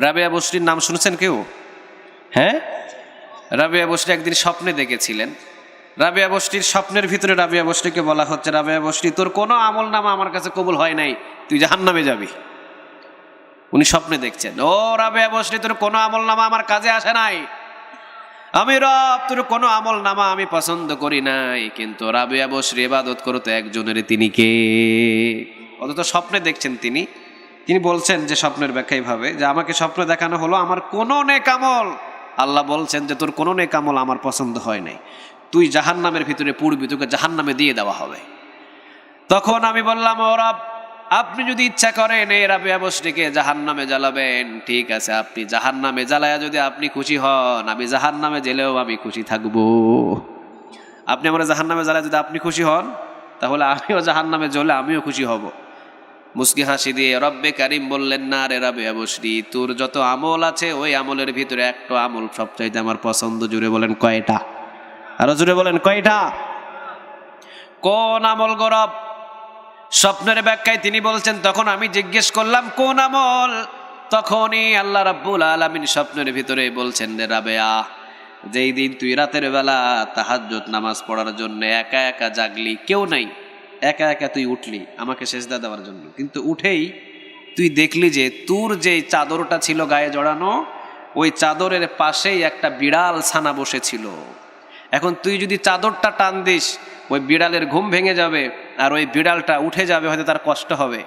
রাবেয়া বসরির নাম শুনেছেন কেউ? হ্যাঁ, রাবেয়া বসরি একদিন স্বপ্নে দেখেছিলেন। রাবেয়া বসরির স্বপ্নের ভিতরে রাবেয়া বসরিকে বলা হচ্ছে, রাবেয়া বসরি তোর কোনো আমল নামা আমার কাছে কবুল হয় নাই, তুই জাহান্নামে যাবি। উনি স্বপ্নে দেখছেন, ও রাবেয়া বসরি তোর কোনো আমল নামা আমার কাজে আসে নাই, আমি রব তোর কোনো আমল নামা আমি পছন্দ করি নাই। কিন্তু রাবেয়া বসরি ইবাদত করতে একজনের, তিনি কে? অথচ স্বপ্নে দেখছেন তিনি। তিনি বলছেন যে স্বপ্নের ব্যাখ্যা এইভাবে যে আমাকে স্বপ্ন দেখানো হলো আমার কোনো নেক আমল, আল্লাহ বলছেন যে তোর কোনো নেক আমল আমার পছন্দ হয় নাই, তুই জাহান্নামের ভিতরে পড়বি, তোকে জাহান্নামে দিয়ে দেওয়া হবে। তখন আমি বললাম, ও রব, আপনি যদি ইচ্ছা করেন এই রাবেয়া বসরিকে জাহান্নামে জ্বালাবেন, ঠিক আছে, আপনি জাহান্নামে জ্বালায়া যদি আপনি খুশি হন, আমি জাহান্নামে জেলেও আমি খুশি থাকবো। আপনি আমার জাহান্নামে জ্বালায় যদি আপনি খুশি হন, তাহলে আমিও জাহান্নামে জ্বলে আমিও খুশি হব। মুস্কি হাসি দিয়ে রব্বে কারিম বললেন, না রে রাবেয়া বসরি, তোর যত আমল আছে ওই আমলের ভিতরে একটা আমল সবচাইতে আমার পছন্দ। জুড়ে বলেন কয়টা? আরো জুড়ে বলেন কয়টা? কোন আমল গো রব? স্বপ্নের ব্যাখ্যায় তিনি বলছেন, তখন আমি জিজ্ঞেস করলাম কোন আমল? তখনই আল্লাহ রাব্বুল আলামিন স্বপ্নের ভিতরে বলছেন, রে রাবেয়া, যেই দিন তুই রাতের বেলা তাহাজ্জুদ নামাজ পড়ার জন্য একা একা জাগলি, কেউ নাই, একা একা তুই উঠলি আমাকে সেজদা দেওয়ার জন্য, কিন্তু উঠেই তুই দেখলি যে তোর যে চাদরটা ছিল গায়ে জড়ানো, ওই চাদরের পাশেই একটা বিড়াল ছানা বসেছিল। এখন তুই যদি চাদরটা টান দিস, ওই বিড়ালের ঘুম ভেঙে যাবে আর ওই বিড়ালটা উঠে যাবে, হয়তো তার কষ্ট হবে।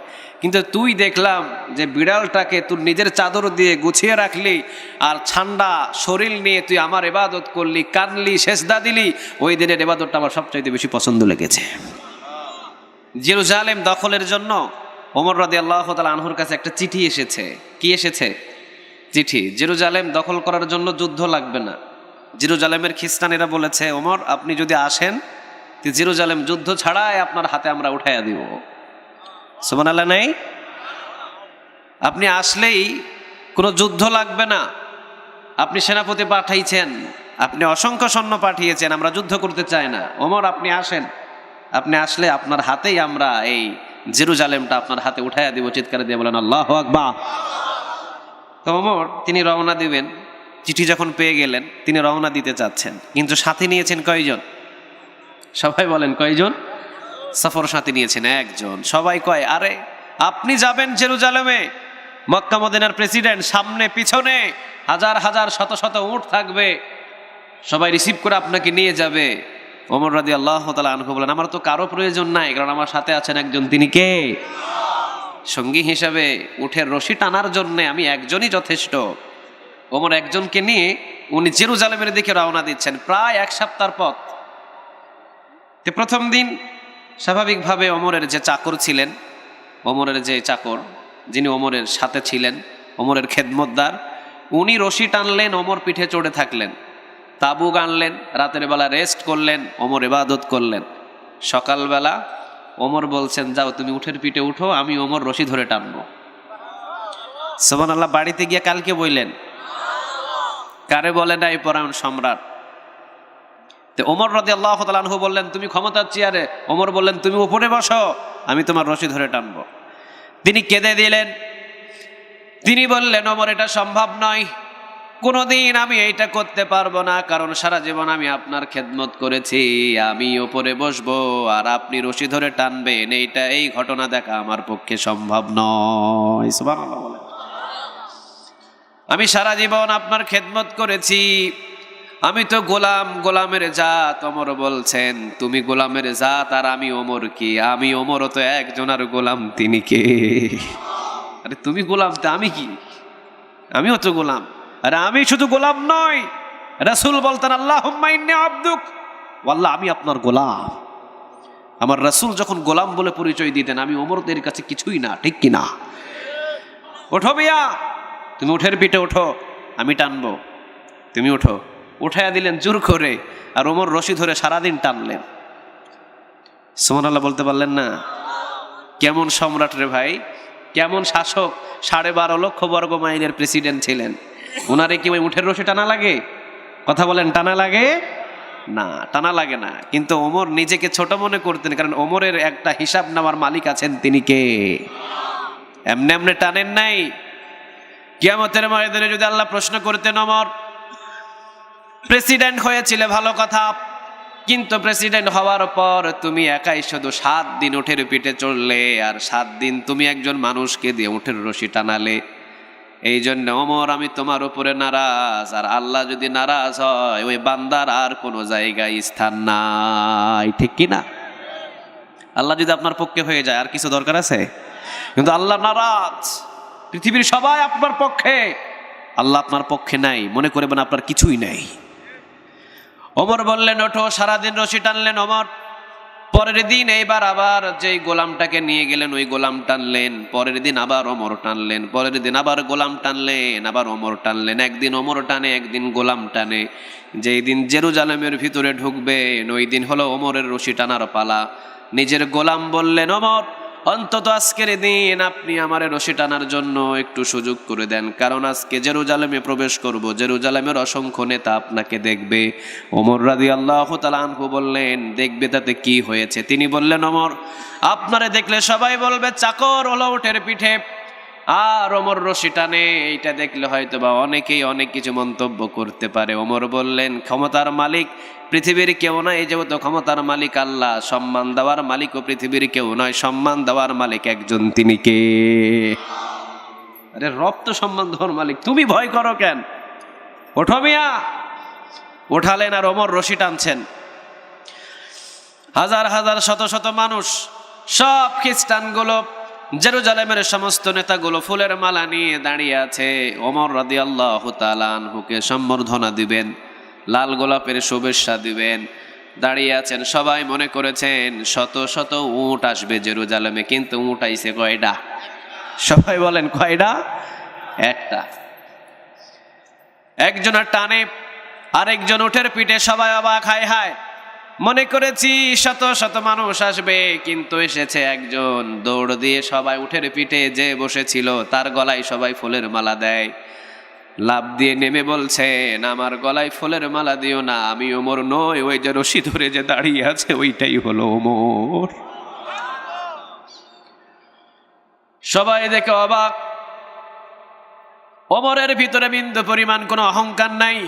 কিন্তু তুই দেখলাম যে বিড়ালটাকে তুই নিজের চাদর দিয়ে গুছিয়ে রাখলি, আর ঠান্ডা শরীর নিয়ে তুই আমার ইবাদত করলি, কানলি, সেজদা দিলি। ওই দিনের ইবাদতটা আমার সবচাইতে বেশি পছন্দ লেগেছে। জেরুজালেম দখলের জন্য ওমর রাদিয়াল্লাহু তাআলা আনহুর কাছে একটা চিঠি এসেছে। কি এসেছে? চিঠি। জেরুজালেম দখল করার জন্য যুদ্ধ লাগবে না। জেরুজালেমের খ্রিস্টানেরা বলেছে, ওমর আপনি যদি আসেন, জেরুজালেম যুদ্ধ ছাড়াই আপনার হাতে আমরা উঠাইয়া দিব। সুবহানাল্লাহ নেই? আপনি আসলেই কোনো যুদ্ধ লাগবে না। আপনি সেনাপতি পাঠাইছেন, আপনি অসংখ্য সৈন্য পাঠিয়েছেন, আমরা যুদ্ধ করতে চাই না। ওমর আপনি আসেন, আপনি আসলে আপনার হাতেই আমরা এই জেরুজালেমটা আপনার হাতে উঠাইয়া দিব। চিৎকার দিয়ে বলেন আল্লাহু আকবার। তো ওমর তিনি রওনা দিবেন, চিঠি যখন পেয়ে গেলেন তিনি রওনা দিতে চাচ্ছেন, কিন্তু সাথে নিয়েছেন কয়জন? সবাই বলেন কয়জন? সফর সাথী নিয়েছেন একজন। সবাই কয়, আরে আপনি যাবেন জেরুজালেমে, মক্কা মদিনার প্রেসিডেন্ট, সামনে পিছনে হাজার হাজার শত শত উট থাকবে, সবাই রিসিভ করে আপনাকে নিয়ে যাবে। ওমর রাদিয়াল্লাহু তাআলা আনহু বলেন, আমার তো কারো প্রয়োজন নাই, কারণ আমার সাথে আছেন একজন, তিনি কে? সঙ্গী হিসাবে উঠের রশি টানার জন্য আমি একজনই যথেষ্ট। ওমর একজনকে নিয়ে উনি জেরুজালেমের দিকে রওনা দিচ্ছেন, প্রায় এক সপ্তাহ পথ। প্রথম দিন স্বাভাবিকভাবে ওমরের যে চাকর ছিলেন, ওমরের যে চাকর যিনি ওমরের সাথে ছিলেন, ওমরের খেদমতদার, উনি রশি টানলেন, ওমর পিঠে চড়ে থাকলেন, তাবু গানলেন, রাতের বেলা রেস্ট করলেন, ওমর ইবাদত করলেন। সকালবেলা ওমর বলছেন, যাও তুমি উঠের পিঠে উঠো, আমি ওমর রশি ধরে টানবো। সুবহানাল্লাহ। বাড়িতে গিয়ে কালকে বললেন, কারে বলে নাই? পরায়ণ সম্রাট। ওমর রাদিয়াল্লাহু তাআলা আনহু বললেন, তুমি ক্ষমতার চেয়ারে। ওমর বললেন, তুমি উপরে বসো, আমি তোমার রশি ধরে টানবো। তিনি কেঁদে দিলেন। তিনি বললেন, ওমর এটা সম্ভব নয়, কোনোদিন আমি এইটা করতে পারবো না, কারণ সারা জীবন আমি আপনার খেদমত করেছি, আমি উপরে বসবো আর আপনি রশি ধরে টানবেন, এই ঘটনা দেখা আমার পক্ষে সম্ভব নয়। সুবহানাল্লাহ বলেন। আমি সারা জীবন আপনার খেদমত করেছি, আমি তো গোলাম, গোলামের জাত। ওমর বলছেন, তুমি গোলামের জাত আর আমি ওমর কি? আমি ওমরও তো একজনের গোলাম, তিনি কে? আরে তুমি গোলাম, তা আমি কি? আমিও তো গোলাম। আরে আমি শুধু গোলাম নয়, রাসূল বলতেন, আল্লাহুম্মা ইন্নী আবদুক, আল্লাহ আমি আপনার গোলাম। আমার রাসূল যখন গোলাম বলে পরিচয় দিতেন, আমি ওমরদের কাছে কিছুই না, ঠিক কিনা? ওঠো মিয়া, তুমি উঠের পিঠে ওঠো, আমি টানবো, তুমি ওঠো। উঠাইয়া দিলেন জোর করে, আর ওমর রশি ধরে সারাদিন টানলেন। সুবহানাল্লাহ বলতে পারলেন না? কেমন সম্রাট রে ভাই, কেমন শাসক! 12.5 লক্ষ বর্গ মাইলের প্রেসিডেন্ট ছিলেন। ওনারে কি ওই উঠের রশি টানা লাগে? কথা বলেন, টানা লাগে না? টানা লাগে না। কিন্তু ওমর নিজেকে ছোট মনে করতেন, কারণ ওমরের একটা হিসাব নেওয়ার মালিক আছেন, তিনি কে? এমনি এমনি টানেন নাই। কিয়ামতের ময়দানে যদি আল্লাহ প্রশ্ন করতেন, ওমর প্রেসিডেন্ট হয়েছিলে ভালো কথা, কিন্তু প্রেসিডেন্ট হওয়ার পর তুমি একাই শুধু 7 দিন উটের পিঠে চড়লে, আর 7 দিন তুমি একজন মানুষকে দিয়ে উটের রশি টানালে। এই জন্য ওমর আমি তোমার উপরে নারাজ, আর আল্লাহ যদি নারাজ হয় ওই বান্দার আর কোনো জায়গায় স্থান নাই, ঠিক কি না? আল্লাহ যদি আপনার পক্ষে হয়ে যায় আর কিছু দরকার আছে? কিন্তু আল্লাহ নারাজ, পৃথিবীর সবাই আপনার পক্ষে, আল্লাহ আপনার পক্ষে নাই, মনে করবেন আপনার কিছুই নাই। ওমর বললেন ওঠো, সারাদিন রশি টানলেন ওমর। পরের দিন এইবার আবার যেই গোলামটাকে নিয়ে গেলেন ওই গোলাম টানলেন, পরের দিন আবার ওমর টানলেন, পরের দিন আবার গোলাম টানলেন, আবার ওমর টানলেন। একদিন ওমর টানে, একদিন গোলাম টানে। যেই দিন জেরুজালেমের ভিতরে ঢুকবেন ওই দিন হলো ওমরের রশি টানার পালা। নিজের গোলাম বললেন, ওমর অন্তত আজকের দিন আপনি আমার রশি টানার জন্য একটু সুযোগ করে দেন, কারণ আজকে জেরুজালেমে প্রবেশ করব, জেরুজালেমের অসংখ্য নেতা আপনাকে দেখবে। ওমর রাদিয়াল্লাহু তাআলা আনহু বললেন, দেখবে তাতে কি হয়েছে? তিনি বললেন, ওমর আপনারে দেখলে সবাই বলবে চাকর হলো উটের পিঠে, আর ওমর রশি টানে, এইটা দেখলে হয়তো বা অনেকেই অনেক কিছু মন্তব্য করতে পারে। ওমর বললেন, ক্ষমতার মালিক পৃথিবীর কেউ নয়, এই যেহেতু ক্ষমতার মালিক আল্লাহ, সম্মান দেওয়ার মালিকও পৃথিবীর কেউ নয়, সম্মান দেওয়ার মালিক একজন, তিনি কে? আরে রব তো সম্মান দেওয়ার মালিক, তুমি ভয় করো কেন? ওঠো মিয়া। ওঠালেন আর ওমর রশি টানছেন। হাজার হাজার শত শত মানুষ, সব খ্রিস্টানগুলো, জেরুজালেমের সমস্ত নেতাগুলো ফুলের মালা নিয়ে দাঁড়িয়ে আছে। ওমর রাদিয়াল্লাহু তাআলা আনহুকে সম্বর্ধনা দিবেন, লাল গোলাপের শুভেচ্ছা দিবেন, দাঁড়িয়ে আছেন। সবাই মনে করেছেন শত শত উট আসবে জেরুজালেমে, কিন্তু উট আইছে কয়টা? সবাই বলেন কয়টা? একটা। একজনের টানে আরেকজন উটের পিঠে, সবাই অবাক, হায় হায়, মনে করেছি শত শত মানুষ আসবে, কিন্তু এসেছে একজন। দৌড় দিয়ে সবাই উঠের পিঠে যে বসেছিল তার গলায় সবাই ফুলের মালা দেয়। লাফ দিয়ে নেমে বলছেন, আমার গলায় ফুলের মালা দিও না, আমি ওমর নই, ওই যে রশি ধরে যে দাঁড়িয়ে আছে ওইটাই হলো ওমর। সবাই দেখে অবাক। ওমরের ভিতরে বিন্দু পরিমাণ কোনো অহংকার নাই,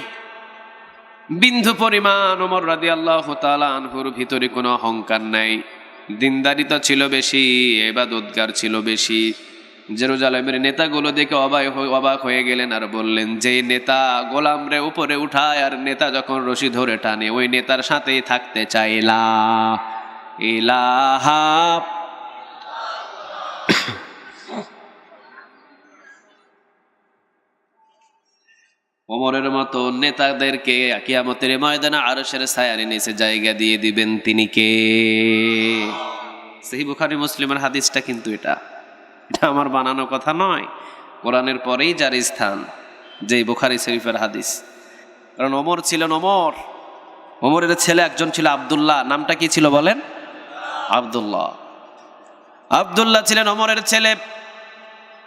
বিন্দু পরিমাণ ওমর রাদিয়াল্লাহু তাআলা আনহুর ভিতরে কোনো অহংকার নাই। দিনদারিতা ছিল বেশি, ইবাদতগার ছিল বেশি। জেরুজালেমের নেতাগুলো দেখে অবাক হয়ে গেলেন, আর বললেন, যে নেতা গোলামরে উপরে উঠায় আর নেতা যখন রশি ধরে টানে ওই নেতার সাথেই থাকতে চাই। লা ইলাহা। ওমরের মতো নেতাদেরকে কিয়ামতের ময়দানে আরশের ছায়ার নিচে জায়গা দিয়ে দিবেন, তিনি কে? সহিহ বুখারী মুসলিমের হাদিসটা কিন্তু এটা আমার বানানো কথা নয়, কোরআনের পরেই যার স্থান, যেই বুখারী শরীফের হাদিস। কারণ ওমর ছিলেন ওমর, ওমরের ছেলে একজন ছিল আব্দুল্লাহ। নামটা কি ছিল বলেন? আব্দুল্লাহ। আব্দুল্লাহ ছিলেন ওমরের ছেলে।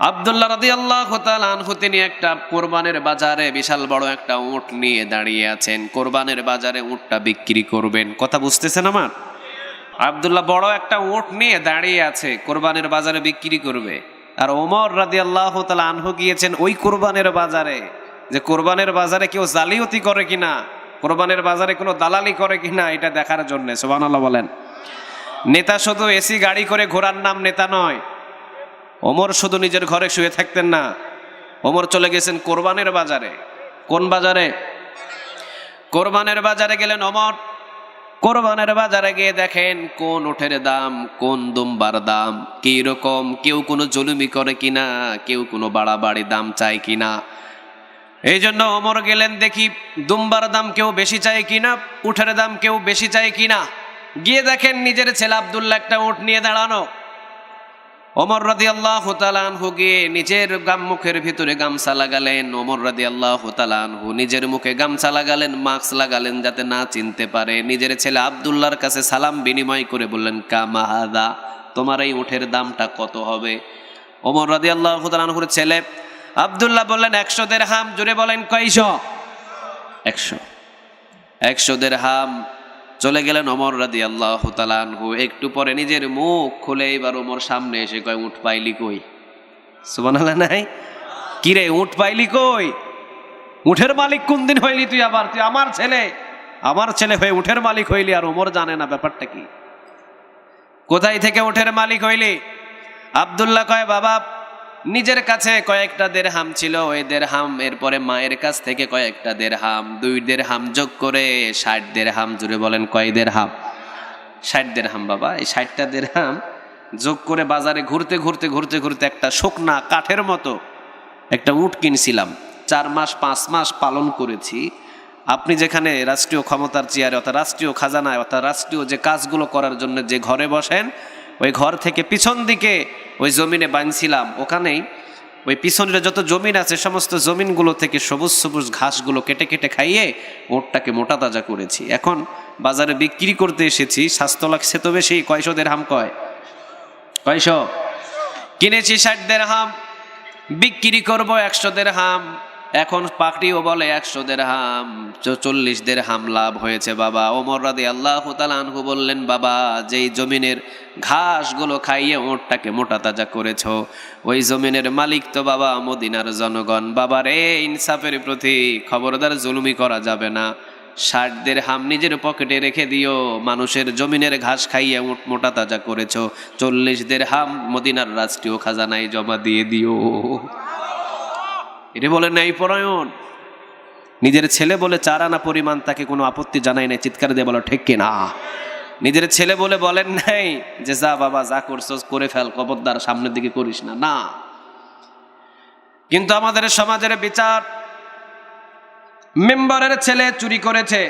আব্দুল্লাহ রাদিয়াল্লাহু তাআলা আনহু তিনি একটা কোরবানের বাজারে বিশাল বড় একটা উট নিয়ে দাঁড়িয়ে আছেন। কোরবানের বাজারে উটটা বিক্রি করবেন, কথা বুঝতেছেন আমার? আব্দুল্লাহ বড় একটা উট নিয়ে দাঁড়িয়ে আছে, কোরবানের বাজারে বিক্রি করবে। আর ওমর রাদিয়াল্লাহু তাআলা আনহু গিয়েছেন ওই কোরবানের বাজারে, যে কোরবানের বাজারে কেউ জালিয়াতি করে কিনা, কোরবানের বাজারে কোনো দালালি করে কিনা, এটা দেখার জন্য। সুবহানাল্লাহ বলেন। নেতা শুধু এসি গাড়ি করে ঘোরার নাম নেতা নয়। ওমর শুধু নিজের ঘরে শুয়ে থাকতেন না, ওমর চলে গেছেন কোরবানের বাজারে। কোন বাজারে? কোরবানের বাজারে গেলেন ওমর। কোরবানের বাজারে গিয়ে দেখেন কোন উটের দাম, কোন দুম্বার দাম কি রকম, কেউ কোনো জুলুমি করে কিনা, কেউ কোনো বাড়াবাড়ি দাম চায় কিনা। এই জন্য ওমর গেলেন, দেখি দুম্বার দাম কেউ বেশি চায় কিনা, উটের দাম কেউ বেশি চায় কিনা। গিয়ে দেখেন নিজের ছেলে আব্দুল্লাহ একটা উট নিয়ে দাঁড়ানো। ওমর রাদিয়াল্লাহু তাআলা আনহু গিয়ে নিজের মুখের ভিতরে গামছা লাগালেন। ওমর রাদিয়াল্লাহু তাআলা আনহু নিজের মুখে গামছা লাগালেন, মাস্ক লাগালেন যাতে না চিনতে পারে। নিজের ছেলে আব্দুল্লাহর কাছে সালাম বিনিময় করে বললেন, কামা হাদা, তোমার এই উটের দামটা কত হবে? ওমর রাদিয়াল্লাহু তাআলা আনহুর ছেলে আব্দুল্লাহ বললেন, 100 দিরহাম। জোরে বলেন কয়শো? 100 দিরহাম। চলে গেলেন ওমর রাদিয়াল্লাহু তাআলা আনহু। একটু পরে নিজের মুখ খুলে এবার ওমর সামনে এসে কয়, উঠ পাইলি কই? সুবহানাল্লাহ নাই? কিরে উঠ পাইলি কই? উঠের মালিক কোন দিন হইলি তুই? আবার তুই আমার ছেলে হয়ে উঠের মালিক হইলি, আর ওমর জানে না ব্যাপারটা কি? কোথায় থেকে উঠের মালিক হইলি? আব্দুল্লাহ কয়, বাবা নিজের কাছে কয়েকটা দেরহাম ছিল, ওই দেরহাম, এরপরে মায়ের কাছ থেকে কয়েকটা দেরহাম, 2 দেরহাম যোগ করে 60 দেরহাম। জুড়ে বলেন কয় দেরহাম? 60 দেরহাম বাবা। এই 60টা দেরহাম যোগ করে বাজারে ঘুরতে ঘুরতে ঘুরতে ঘুরতে একটা শুকনা কাঠের মতো একটা উট কিনছিলাম। 4 মাস 5 মাস পালন করেছি। আপনি যেখানে রাষ্ট্রীয় ক্ষমতার চেয়ারে অর্থাৎ রাষ্ট্রীয় খাজানায় অর্থাৎ রাষ্ট্রীয় যে কাজগুলো করার জন্য যে ঘরে বসেন, ওই ঘর থেকে পিছন দিকে ওই জমিনে বাঁধছিলাম। ওখানেই ওই পিছনের যত জমিন আছে সমস্ত জমিনগুলো থেকে সবুজ সবুজ ঘাসগুলো কেটে কেটে খাইয়ে ওটটাকে মোটা তাজা করেছি। এখন বাজারে বিক্রি করতে এসেছি, স্বাস্থ্য লাগছে তো বেশি। কয়শো দেরহাম? কয়শো? কিনেছি 60 দেরহাম, বিক্রি করব 100 দেরহাম। এখন পাকড়িও বলে 100 দেরহাম, 40 দেরহাম লাভ হয়েছে বাবা। ওমর রাদিয়াল্লাহু তাআলা আনহু বললেন, বাবা যেই জমিনের ঘাসগুলো খাইয়ে ওটটাকে মোটা তাজা করেছো, ওই জমিনের মালিক তো বাবা মদিনার জনগণ। বাবা রে, ইনসাফের প্রতি খবরদার জুলুমি করা যাবে না। 60 দেরহাম নিজের পকেটে রেখে দিও, মানুষের জমিনের ঘাস খাইয়ে উট মোটা তাজা করেছো। 40 দেরহাম মদিনার রাষ্ট্রীয় খাজানায় জমা দিয়ে দিও। এটা বলে ন্যায় পরায়ণ। নিজের ছেলে বলে 4 আনা পরিমাণ তাকে কোনো আপত্তি জানাই নাই, চিৎকার দিয়ে বলো ঠিক কিনা? নিজের ছেলে বলে বলেন নাই যে যা বাবা যা করছস করে ফেল, খবরদার সামনের দিকে করিস না, না। কিন্তু আমাদের সমাজের বিচার, মেম্বারের ছেলে চুরি করেছে,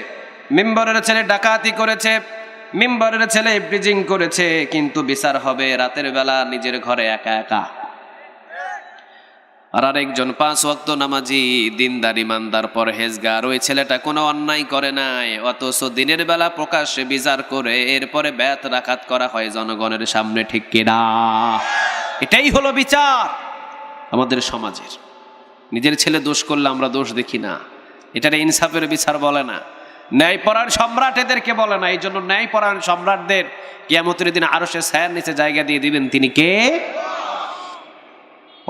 মেম্বারের ছেলে ডাকাতি করেছে, মেম্বারের ছেলে ব্রিজিং করেছে, কিন্তু বিচার হবে রাতের বেলা নিজের ঘরে একা একা। আর আরেকজন 5 ওয়াক্ত নামাজি, দিনদার, ইমানদার, পরহেজগার, ওই ছেলেটা কোনো অন্যায় করে নাই, অথচ দিনের বেলা প্রকাশ্যে বিচার করে এরপরে ব্যাত রাকাত করা হয় জনগণের সামনে, ঠিক কিনা? এটাই হলো বিচার আমাদের সমাজের। নিজের ছেলে দোষ করলে আমরা দোষ দেখি না, এটার ইনসাফের বিচার বলে না, ন্যায়পরায়ণ সম্রাট এদেরকে বলে না। এই জন্য ন্যায়পরায়ণ সম্রাটদের কিয়ামতের দিন আরশে ছায়ার নিচে জায়গা দিয়ে দিবেন। তিনি কে?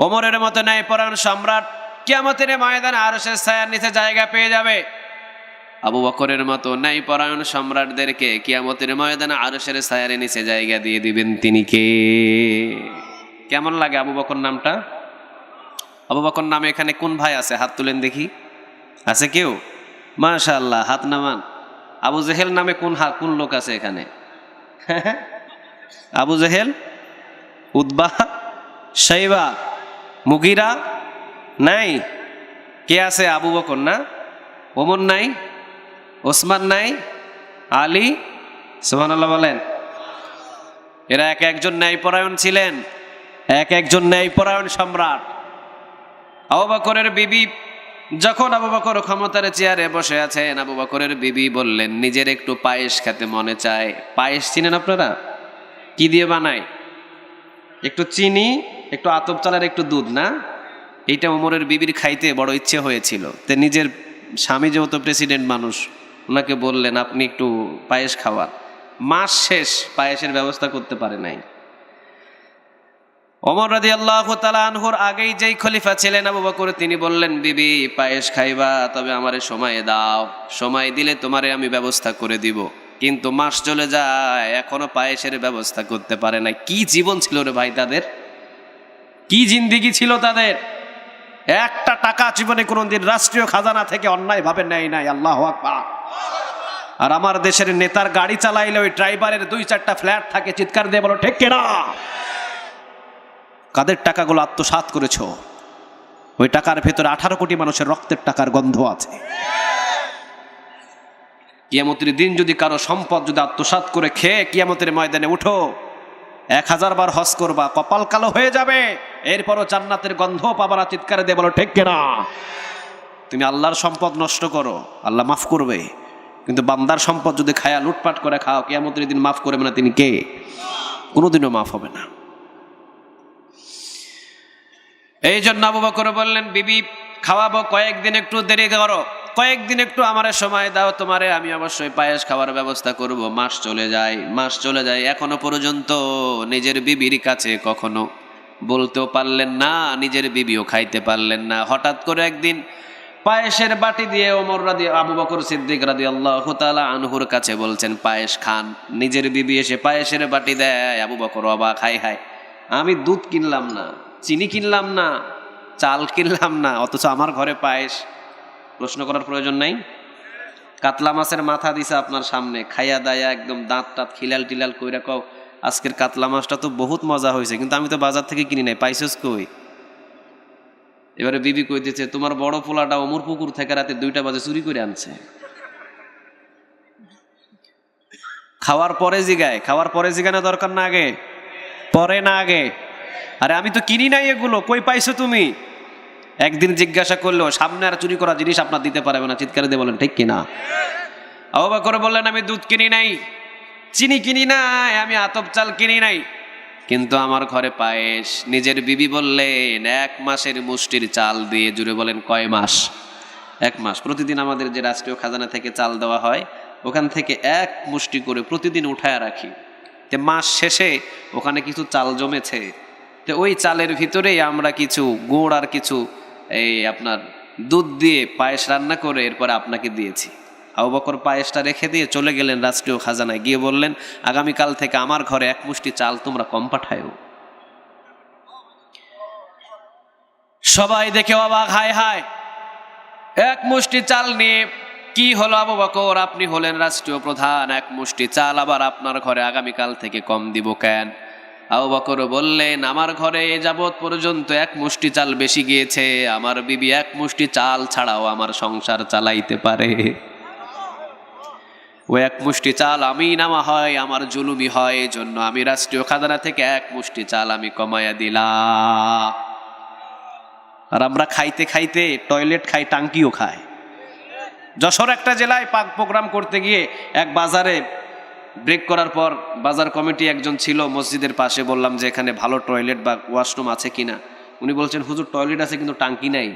ওমরের মতো ন্যায়পরায়ণ সম্রাট কিয়ামতের ময়দানে আরশের ছায়ার নিচে জায়গা পেয়ে যাবে। আবু বকরের মতো ন্যায়পরায়ণ সম্রাটদেরকে কিয়ামতের ময়দানে আরশের ছায়ার নিচে জায়গা দিয়ে দিবেন। তিনি কে? কেমন লাগে আবু বকর নামটা? আবু বকর নামে এখানে কোন ভাই আছে? হাত তুলেন দেখি। আছে কেউ? মাশাআল্লাহ, হাত নামান। আবু জেহেল নামে কোন লোক আছে এখানে? আবু জেহেল, উতবা, শাইবা, মুগিরা নাই? কে আছে? আবু বকর না? ওমর নাই? ওসমান নাই? আলী? সুবহানাল্লাহ বলেন। এরা এক একজন ন্যায়পরায়ণ ছিলেন, এক একজন ন্যায়পরায়ণ সম্রাট। আবু বকরের বিবি যখন আবু বকর ক্ষমতার চেয়ারে বসে আছেন, আবু বকরের বিবি বললেন নিজের একটু পায়েস খেতে মনে চায়। পায়েস চিনেন আপনারা? কি দিয়ে বানায়? একটু চিনি, একটু আতপ চালের একটু দুধ, না? এইটা ওমরের বিবির খাইতে বড় ইচ্ছে হয়েছিল। তে নিজের স্বামী যেহেতু প্রেসিডেন্ট মানুষ, ওনাকে বললেন আপনি একটু পায়েস খাওয়ান। মাস শেষ পায়েসের ব্যবস্থা করতে পারে নাই। ওমর রাদিয়াল্লাহু তাআলা আনহুর আগেই যেই খলিফা ছিলেন আবু বকর, তিনি বললেন বিবি পায়েস খাইবা, তবে আমারে সময় দাও, সময় দিলে তোমারে আমি ব্যবস্থা করে দিব। কিন্তু মাস চলে যায়, এখনো পায়েসের ব্যবস্থা করতে পারে না। কি জীবন ছিল রে ভাই তাদের, কি জিন্দিগি ছিল তাদের! একটা টাকা জীবনে কোনোদিন রাষ্ট্রীয় খাজানা থেকে অন্যায় ভাবে নেয় নাই। আল্লাহু আকবার। আর আমার দেশের নেতার গাড়ি চালাইলে ওই ড্রাইভারের 2-4টা ফ্ল্যাট থাকে, চিৎকার দিয়ে বলো ঠিক কিনা? কাদের টাকাগুলো আত্মসাৎ করেছ? ওই টাকার ভেতরে 18 কোটি মানুষের রক্তের টাকার গন্ধ আছে। কিয়ামতের দিন যদি কারো সম্পদ যদি আত্মসাৎ করে খেয়ে কিয়ামতের ময়দানে উঠো, 1000 বার হজ করবা, কপাল কালো হয়ে যাবে, এরপরও জান্নাতের গন্ধ পাবা না। চিৎকারে দিয়ে বলো ঠিক কিনা? তুমি আল্লাহর সম্পদ নষ্ট করো, আল্লাহ মাফ করবে, কিন্তু বান্দার সম্পদ যদি খায়া লুটপাট করে খাও, কিয়ামতের দিন মাফ করবে না। তিনি কে? কোনোদিনও মাফ হবে না। এই জন্য আবু বকর বললেন বিবি খাওয়াবো, কয়েকদিন একটু দেরি করো, কয়েকদিন একটু আমারে সময় দাও, তোমারে আমি অবশ্যই পায়েস খাওয়ার ব্যবস্থা করব। মাস চলে যায়, এখনো পর্যন্ত নিজের বিবির কাছে কখনো বলতেও পারলেন না, নিজের বিবিও খাইতে পারলেন না। হঠাৎ করে একদিন পায়েসের বাটি দিয়ে আবু বকর সিদ্দিক রাদিয়াল্লাহু তাআলা আনহুর কাছে বলছেন পায়েস খান। নিজের বিবি এসে পায়েসের বাটি দেয়, আবু বকর অবাক, হায় হায়, আমি দুধ কিনলাম না, চিনি কিনলাম না, চাল কিনলাম না, অথচ আমার ঘরে পায়েস। প্রশ্ন করার প্রয়োজন নাই? কাতলা মাছের মাথা দিছে আপনার সামনে, খাইয়া দায়া একদম দাঁত টাত খিলাল টিলাল কইরা কও আজকের কাতলা মাছটা তো বহুত মজা হয়েছে, কিন্তু আমি তো বাজার থেকে কিনি নাই, পাইছস কই? এবারে বিবি কইতেছে তোমার বড় পোলাটা অমর পুকুর থেকে রাতে 2টা বাজে চুরি করে আনছে। খাওয়ার পরে জিগানো দরকার না আগে? পরে না আগে? আরে আমি তো কিনি নাই এগুলো, কই পাইছো তুমি? একদিন জিজ্ঞাসা করলো, সামনে আর চুরি করা জিনিস আপনার দিতে পারবে না, চিৎকার দিয়ে বলেন ঠিক কিনা? আবু বকর বললেন আমি দুধ কিনি নাই, চিনি কিনি নাই, আমি আতপ চাল কিনি নাই, কিন্তু আমার ঘরে পায়েস। নিজের বিবি বললেন 1 মাসের মুষ্টির চাল দিয়ে। জুড়ে বলেন কয় মাস? 1 মাস। প্রতিদিন আমাদের যে রাষ্ট্রীয় খাজানা থেকে চাল দেওয়া হয়, ওখান থেকে 1 মুষ্টি করে প্রতিদিন উঠায় রাখি। তো মাস শেষে ওখানে কিছু চাল জমেছে, তো ওই চালের ভিতরেই আমরা কিছু গুড় আর কিছু এই আপনার দুধ দিয়ে পায়েস রান্না করে এরপরে আপনাকে দিয়েছি। আবু বকর পায়েসটা রেখে দিয়ে চলে গেলেন রাষ্ট্রীয় খাজানায়, গিয়ে বললেন আগামীকাল থেকে আমার ঘরে 1 মুষ্টি চাল তোমরা কম পাঠায়ো। সবাই দেখে অবাক, হায় হায়, 1 মুষ্টি চাল নিয়ে কি হলো আবু বকর? আপনি হলেন রাষ্ট্রীয় প্রধান, 1 মুষ্টি চাল আবার আপনার ঘরে আগামীকাল থেকে কম দিব কেন? আবু বকর বললেন আমার ঘরে এ যাবৎ পর্যন্ত 1 মুষ্টি চাল বেশি গিয়েছে, আমার বিবি 1 মুষ্টি চাল ছাড়াও আমার সংসার চালাইতে পারে। ও 1 মুষ্টি চাল আমি নামা হয়, আমার জুলুমি হয়, এজন্য আমি রাষ্ট্রীয় খাজানা থেকে 1 মুষ্টি চাল আমি কমাইয়া দিলাম। আর আমরা খাইতে খাইতে টয়লেট খাই, টাঙ্কিও খাই। যশোর একটা জেলায় প্রোগ্রাম করতে গিয়ে এক বাজারে ব্রেক করার পর বাজার কমিটি একজন ছিল মসজিদের পাশে, বললাম যে এখানে ভালো টয়লেট বা ওয়াশরুম আছে কিনা। উনি বলছেন হুজুর টয়লেট আছে কিন্তু টাঙ্কি নাই।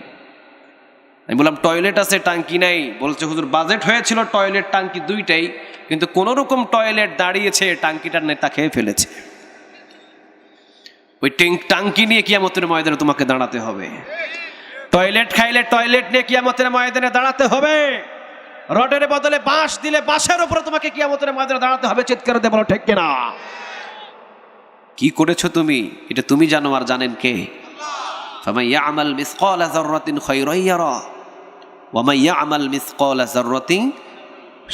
আমি বললাম টয়লেট আছে টাঙ্কি নাই? বলছে হুজুর বাজেট হয়েছিল টয়লেট টাঙ্কি 2টাই, কিন্তু কোন রকম টয়লেট দাঁড়িয়েছে, টাঙ্কিটার নেতা খেয়ে ফেলেছে। ওই টাঙ্কি নিয়ে কিয়ামতের ময়দানে তোমাকে দাঁড়াতে হবে। টয়লেট খাইলে টয়লেট নিয়ে কিয়ামতের ময়দানে দাঁড়াতে হবে। রডের বদলে বাঁশ দিলে বাঁশের উপরে তোমাকে কিয়ামতের ময়দানে দাঁড়াতে হবে। চিৎকার দিয়ে বলো ঠিক কিনা? কি করেছো তুমি, এটা তুমি জানো, আর জানেন কে? ফামান ইয়ামাল মিসকালা যাররাতিন খায়রান ইয়ারা ওয়া মান ইয়ামাল মিসকালা যাররাতিন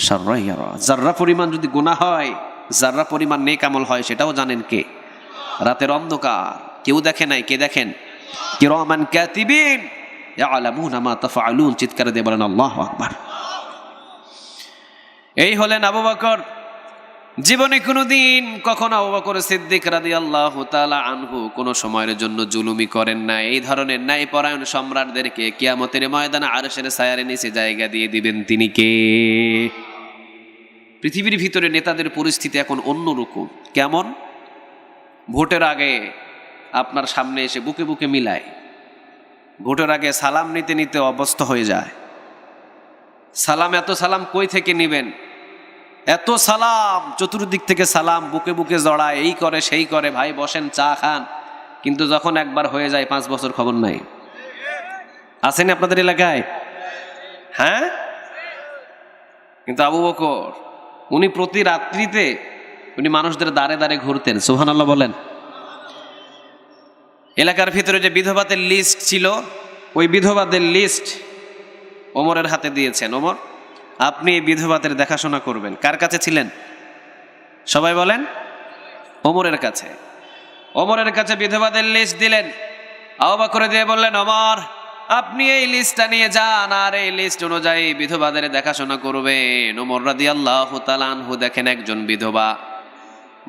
শাররান ইয়ারা। যাররা পরিমাণ যদি গুনাহ হয়, যাররা পরিমাণ নেক আমল হয়, সেটাও জানেন কে? রাতের অন্ধকার, কেউ দেখে নাই, কে দেখেন? কিরামান কাতিবিন ইয়ালামুনা মা তাফআলুন। চিৎকার দিয়ে বলেন আল্লাহু আকবার। এই হলেন আবু বকর। জীবনে কোনোদিন কখনো আবু বকর সিদ্দিক রাদিয়াল্লাহু তাআলা আনহু কোনো সময়ের জন্য জুলুমি করেন না। এই ধরনের ন্যায়পরায়ণ সম্রাটদেরকে কিয়ামতের ময়দানে আরশের ছায়ার নিচে জায়গা দিয়ে দিবেন তিনি কে? পৃথিবীর ভিতরে নেতাদের পরিস্থিতি এখন অন্যরকম। কেমন? ভোটের আগে আপনার সামনে এসে বুকে বুকে মিলায়, ভোটের আগে সালাম নিতে নিতে অবস্থা হয়ে যায়। সালাম, এত সালাম কই থেকে নিবেন? এত সালাম, চতুর্দিক থেকে সালাম, বুকে বুকে জড়ায়, এই করে সেই করে, ভাই বসেন চা খান। কিন্তু যখন একবার হয়ে যায় 5 বছর খবর নাই। আছেন আপনাদের এলাকায়? হ্যাঁ। কিন্তু আবু বকর উনি প্রতি রাত্রিতে উনি মানুষদের দাঁড়ে দাঁড়ে ঘুরতেন। সুবহানাল্লাহ বলেন। এলাকার ভিতরে যে বিধবাদের লিস্ট ছিল, ওই বিধবাদের লিস্ট ওমরের হাতে দিয়েছেন। ওমর, আপনি এই বিধবাদের দেখাশোনা করবেন। কার কাছে ছিলেন? সবাই বলেন। ওমরের কাছে। ওমরের কাছে বিধবাদের লিস্ট দিলেন। আবু বকর দিয়ে বললেন ওমর, আপনি এই লিস্টটা নিয়ে যান আর এই লিস্ট অনুযায়ী বিধবাদের দেখাশোনা করবেন। ওমর রাদিয়াল্লাহু তাআলা আনহু দেখেন একজন বিধবা,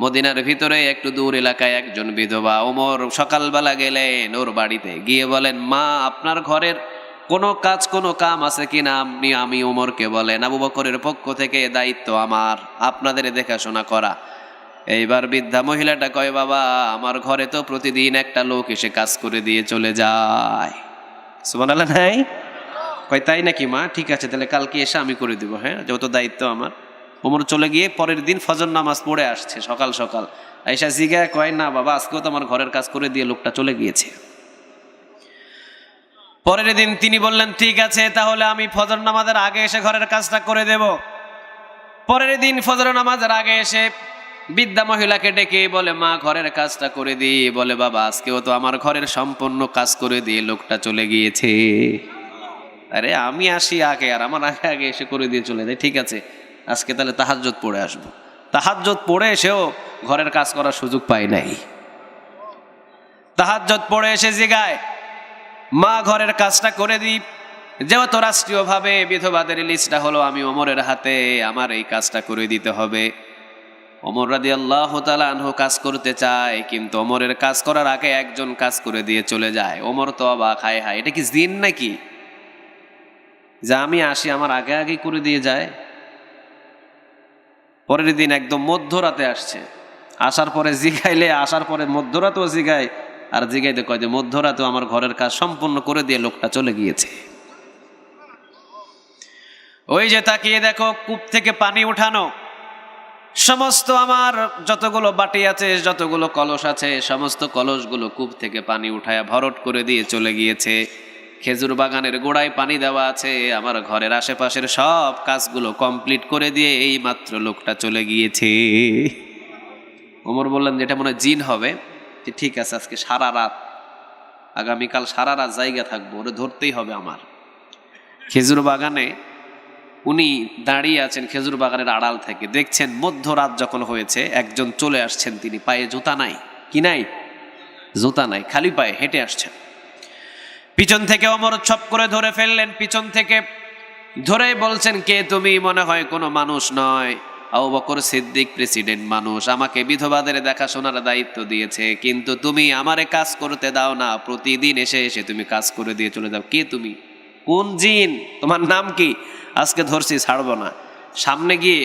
মদিনার ভিতরে একটু দূর এলাকায় একজন বিধবা। ওমর সকালবেলা গেলেন ওর বাড়িতে, গিয়ে বলেন মা, আপনার ঘরের কোনো কাজ কোনো কাম আছে কিনা আমি ওমরকে বলেন। আবু বকরের পক্ষ থেকে দায়িত্ব আমার, আপনাদের দেখাশোনা করা। এইবার বৃদ্ধা মহিলাটা কয়, বাবা আমার ঘরে তো প্রতিদিন একটা লোক এসে কাজ করে দিয়ে চলে যায়। সুবহানাল্লাহ নাই? কয় তাই নাকি মা? ঠিক আছে, তাহলে কালকে এসে আমি করে দিব। হ্যাঁ, যত দায়িত্ব আমার। ওমর চলে গিয়ে পরের দিন ফজর নামাজ পড়ে আসছে সকাল সকাল। আয়েশা জিজ্ঞাসা কয়, না বাবা, আজকেও তো আমার ঘরের কাজ করে দিয়ে লোকটা চলে গিয়েছে। পরের দিন তিনি বললেন, ঠিক আছে, তাহলে আমি ফজর নামাজের আগে এসে ঘরের কাজটা করে দেব। পরের দিন ফজর নামাজের আগে এসে বৃদ্ধা মহিলাকে ডেকে বলে, মা, ঘরের কাজটা করে দিই। বলে, বাবা, আজকেও তো আমার ঘরের সম্পূর্ণ কাজ করে দিয়ে লোকটা চলে গিয়েছে। আরে আমি আসি আগে, আর আমার আগে আগে এসে করে দিয়ে চলে যায়। ঠিক আছে, আজকে তাহলে তাহাজ্জুদ পড়ে আসবো। তাহাজ্জুদ পড়ে এসেও ঘরের কাজ করার সুযোগ পাই নাই। তাহাজ্জুদ পড়ে এসে জিগায়, মা, ঘরের কাজটা করে দিই। যেহেতু রাষ্ট্রীয়ভাবে বিধবাদের লিস্টটা হলো আমি ওমরের হাতে, আমার এই কাজটা করে দিতে হবে। ওমর রাদিয়াল্লাহু তাআলা আনহু কাজ করতে চায়, কিন্তু ওমরের কাজ করার আগে একজন কাজ করে দিয়ে চলে যায়। ওমর তো অবাক, হায় হায়, এটা কি জিন নাকি যা আমি আসি আমার আগে আগেই করে দিয়ে যায়। পরের দিন একদম মধ্যরাতে আসছে। আসার পরে জিগাইলে, আসার পরে মধ্যরাতেও জিগায়, আর জিগাইতে কয় যে মধ্যরাতেও আমার ঘরের কাজ সম্পূর্ণ করে দিয়ে লোকটা চলে গিয়েছে। ওই যে তাকিয়ে দেখো, কূপ থেকে পানি উঠানো, সমস্ত আমার যতগুলো বাটি আছে, যতগুলো কলস আছে, সমস্ত কলসগুলো কূপ থেকে পানি উঠায়া ভরট করে দিয়ে চলে গিয়েছে। খেজুর বাগানের গোড়ায় পানি দেওয়া আছে, আমার ঘরের আশেপাশের সব কাজগুলো কমপ্লিট করে দিয়ে এই মাত্র লোকটা চলে গিয়েছে। ওমর বললেন, যেটা মনে হয় জিন হবে। যে ঠিক আছে, আজকে সারা রাত, আগামীকাল সারা রাত জায়গা থাকবো, ওরে ধরতেই হবে আমার। খেজুর বাগানে উনি দাঁড়িয়ে আছেন, খেজুর বাগানের আড়াল থেকে দেখছেন মধ্যরাত যখন হয়েছে, একজন চলে আসছেন। তিনি পায়ে জুতা নাই, কি নাই, জুতা নাই, খালি পায়ে হেঁটে আসছেন। পিছন থেকে ওমর ছপ করে ধরে ফেললেন, পিছন থেকে ধরে বলছেন, কে তুমি? মনে হয় কোনো মানুষ নয়, আবু বকর সিদ্দিক, প্রেসিডেন্ট মানুষ, আমাকে বিধবাদের দেখাশোনার দায়িত্ব দিয়েছে, কিন্তু তুমি আমারে কাজ করতে দাও না, প্রতিদিন এসে এসে তুমি কাজ করে দিয়ে চলে যাও। কে তুমি? কোন জিন? তোমার নাম কি? আজকে ধরছি, ছাড়বো না। সামনে গিয়ে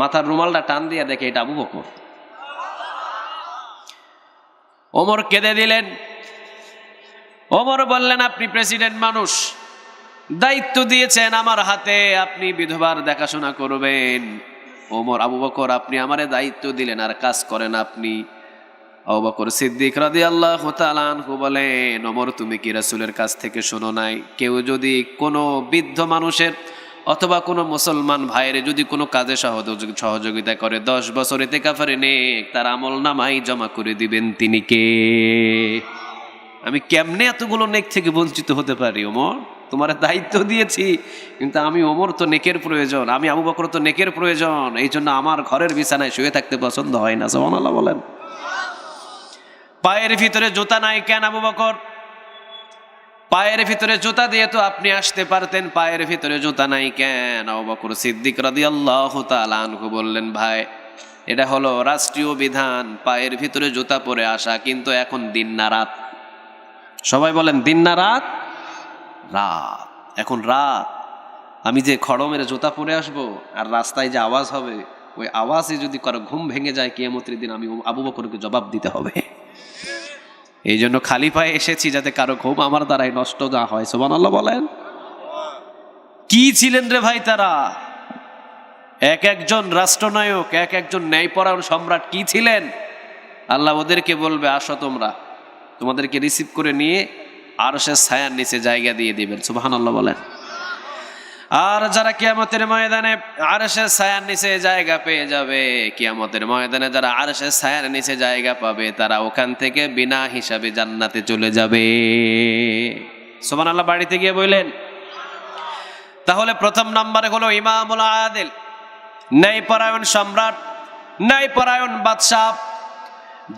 মাথার রুমালটা টান দিয়ে দেখে এটা আবু বকর। ওমর কেঁদে দিলেন। ওমর বললেন, আপনি প্রেসিডেন্ট মানুষ, দায়িত্ব দিয়েছেন আমার হাতে, আপনি বিধবার দেখাশোনা করবেন। ওমর, আবু বকর, আপনি আমারে দায়িত্ব দিলেন আর কাজ করেন আপনি। আবু বকর সিদ্দিক রাদিয়াল্লাহু তাআলা আনহু বলেন, ওমর, তুমি কি রাসূলের কাছ থেকে শোনো নাই, কেউ যদি কোনো বৃদ্ধ মানুষের অথবা কোনো মুসলমান ভাইয়ের যদি কোনো কাজে সহযোগিতা করে, 10 বছর ইতিকাফের নেক তার আমলনামায় জমা করে দিবেন তিনি কে? আমি কেমনে এতগুলো নেক থেকে বঞ্চিত হতে পারি? ওমর, তোমার দায়িত্ব দিয়েছি, কিন্তু আমি ওমর তো নেকের প্রয়োজন, আমি আবু বকর তো নেকের প্রয়োজন, এই জন্য আমার ঘরের বিছানায় শুয়ে থাকতে পছন্দ হয় না। সুবহানাল্লাহ বলেন। পায়ের ভিতরে জুতা নাই কেন আবু বকর? পায়ের ভিতরে জুতা দিয়ে তো আপনি আসতে পারতেন, পায়ের ভিতরে জুতা নাই কেন? আবু বকর সিদ্দিক রাদিয়াল্লাহু তাআলা আনহু বললেন, ভাই, এটা হলো রাষ্ট্রীয় বিধান, পায়ের ভিতরে জুতা পরে আসা, কিন্তু এখন দিন না রাত। সবাই বলেন, দিন না রাত? রাত, এখন রাত। আমি যে খড়মের জুতা পরে আসবো আর রাস্তায় যে আওয়াজ হবে, ওই আওয়াজে যদি কারো ঘুম ভেঙে যায়, কিয়ামতের দিন আমি আবু বকরকে জবাব দিতে হবে। এই জন্য খালি পায়ে এসেছি, যাতে কারো ঘুম আমার দ্বারাই নষ্ট না হয়। সুবহানাল্লাহ বলেন। কি ছিলেন রে ভাই তারা? এক একজন রাষ্ট্রনায়ক, এক একজন ন্যায়পরায়ণ সম্রাট কি ছিলেন? আল্লাহ ওদেরকে বলবে, আসো তোমরা, তোমাদেরকে রিসিভ করে নিয়ে আরশের ছায়ার নিচে জায়গা দিয়ে দিবেন। সুবহানাল্লাহ বলেন। আর যারা কিয়ামতের ময়দানে আরশের ছায়ার নিচে জায়গা পেয়ে যাবে, কিয়ামতের ময়দানে যারা আরশের ছায়ার নিচে জায়গা পাবে, তারা ওখান থেকে বিনা হিসাবে জান্নাতে চলে যাবে। সুবহানাল্লাহ বাড়িতে গিয়ে বললেন। তাহলে প্রথম নম্বরে হলো ইমামুল আদিল, ন্যায়পরায়ণ সম্রাট, ন্যায়পরায়ণ বাদশা।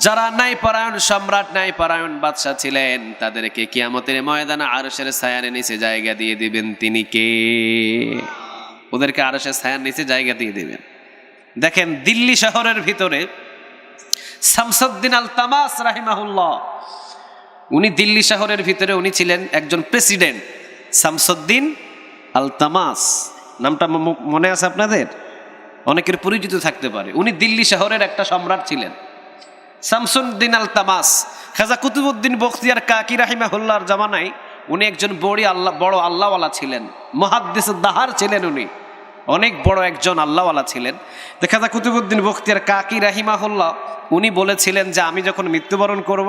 যারা ন্যায়পরায়ণ সম্রাট, ন্যায়পরায়ণ বাদশা ছিলেন, তাদেরকে কিয়ামতের ময়দানে আরশের ছায়ার নিচে জায়গা দিয়ে দিবেন তিনি কে? ওদেরকে আরশের ছায়ার নিচে জায়গা দিয়ে দিবেন। দেখেন, দিল্লি শহরের ভিতরে শামসুদ্দিন আল তামাস রাহিমাহুল্লাহ, উনি দিল্লি শহরের ভিতরে উনি ছিলেন একজন প্রেসিডেন্ট। শামসুদ্দিন আল তামাস নামটা মনে আছে আপনাদের? অনেকের পরিচিত থাকতে পারে। উনি দিল্লি শহরের একটা সম্রাট ছিলেন, শামসুদ্দিন আল তামাস। খাজা কুতুবউদ্দিন বখতিয়ার কাকি রাহিমাহুল্লাহর জামানায় উনি একজন বড় আল্লাহওয়ালা ছিলেন, মুহাদ্দিস দাহার ছিলেন উনি। অনেক বড় একজন আল্লাহওয়ালা ছিলেন। তো খাজা কুতুবউদ্দিন বখতিয়ার কাকি রাহিমাহুল্লাহ উনি বলেছিলেন যে আমি যখন মৃত্যুবরণ করব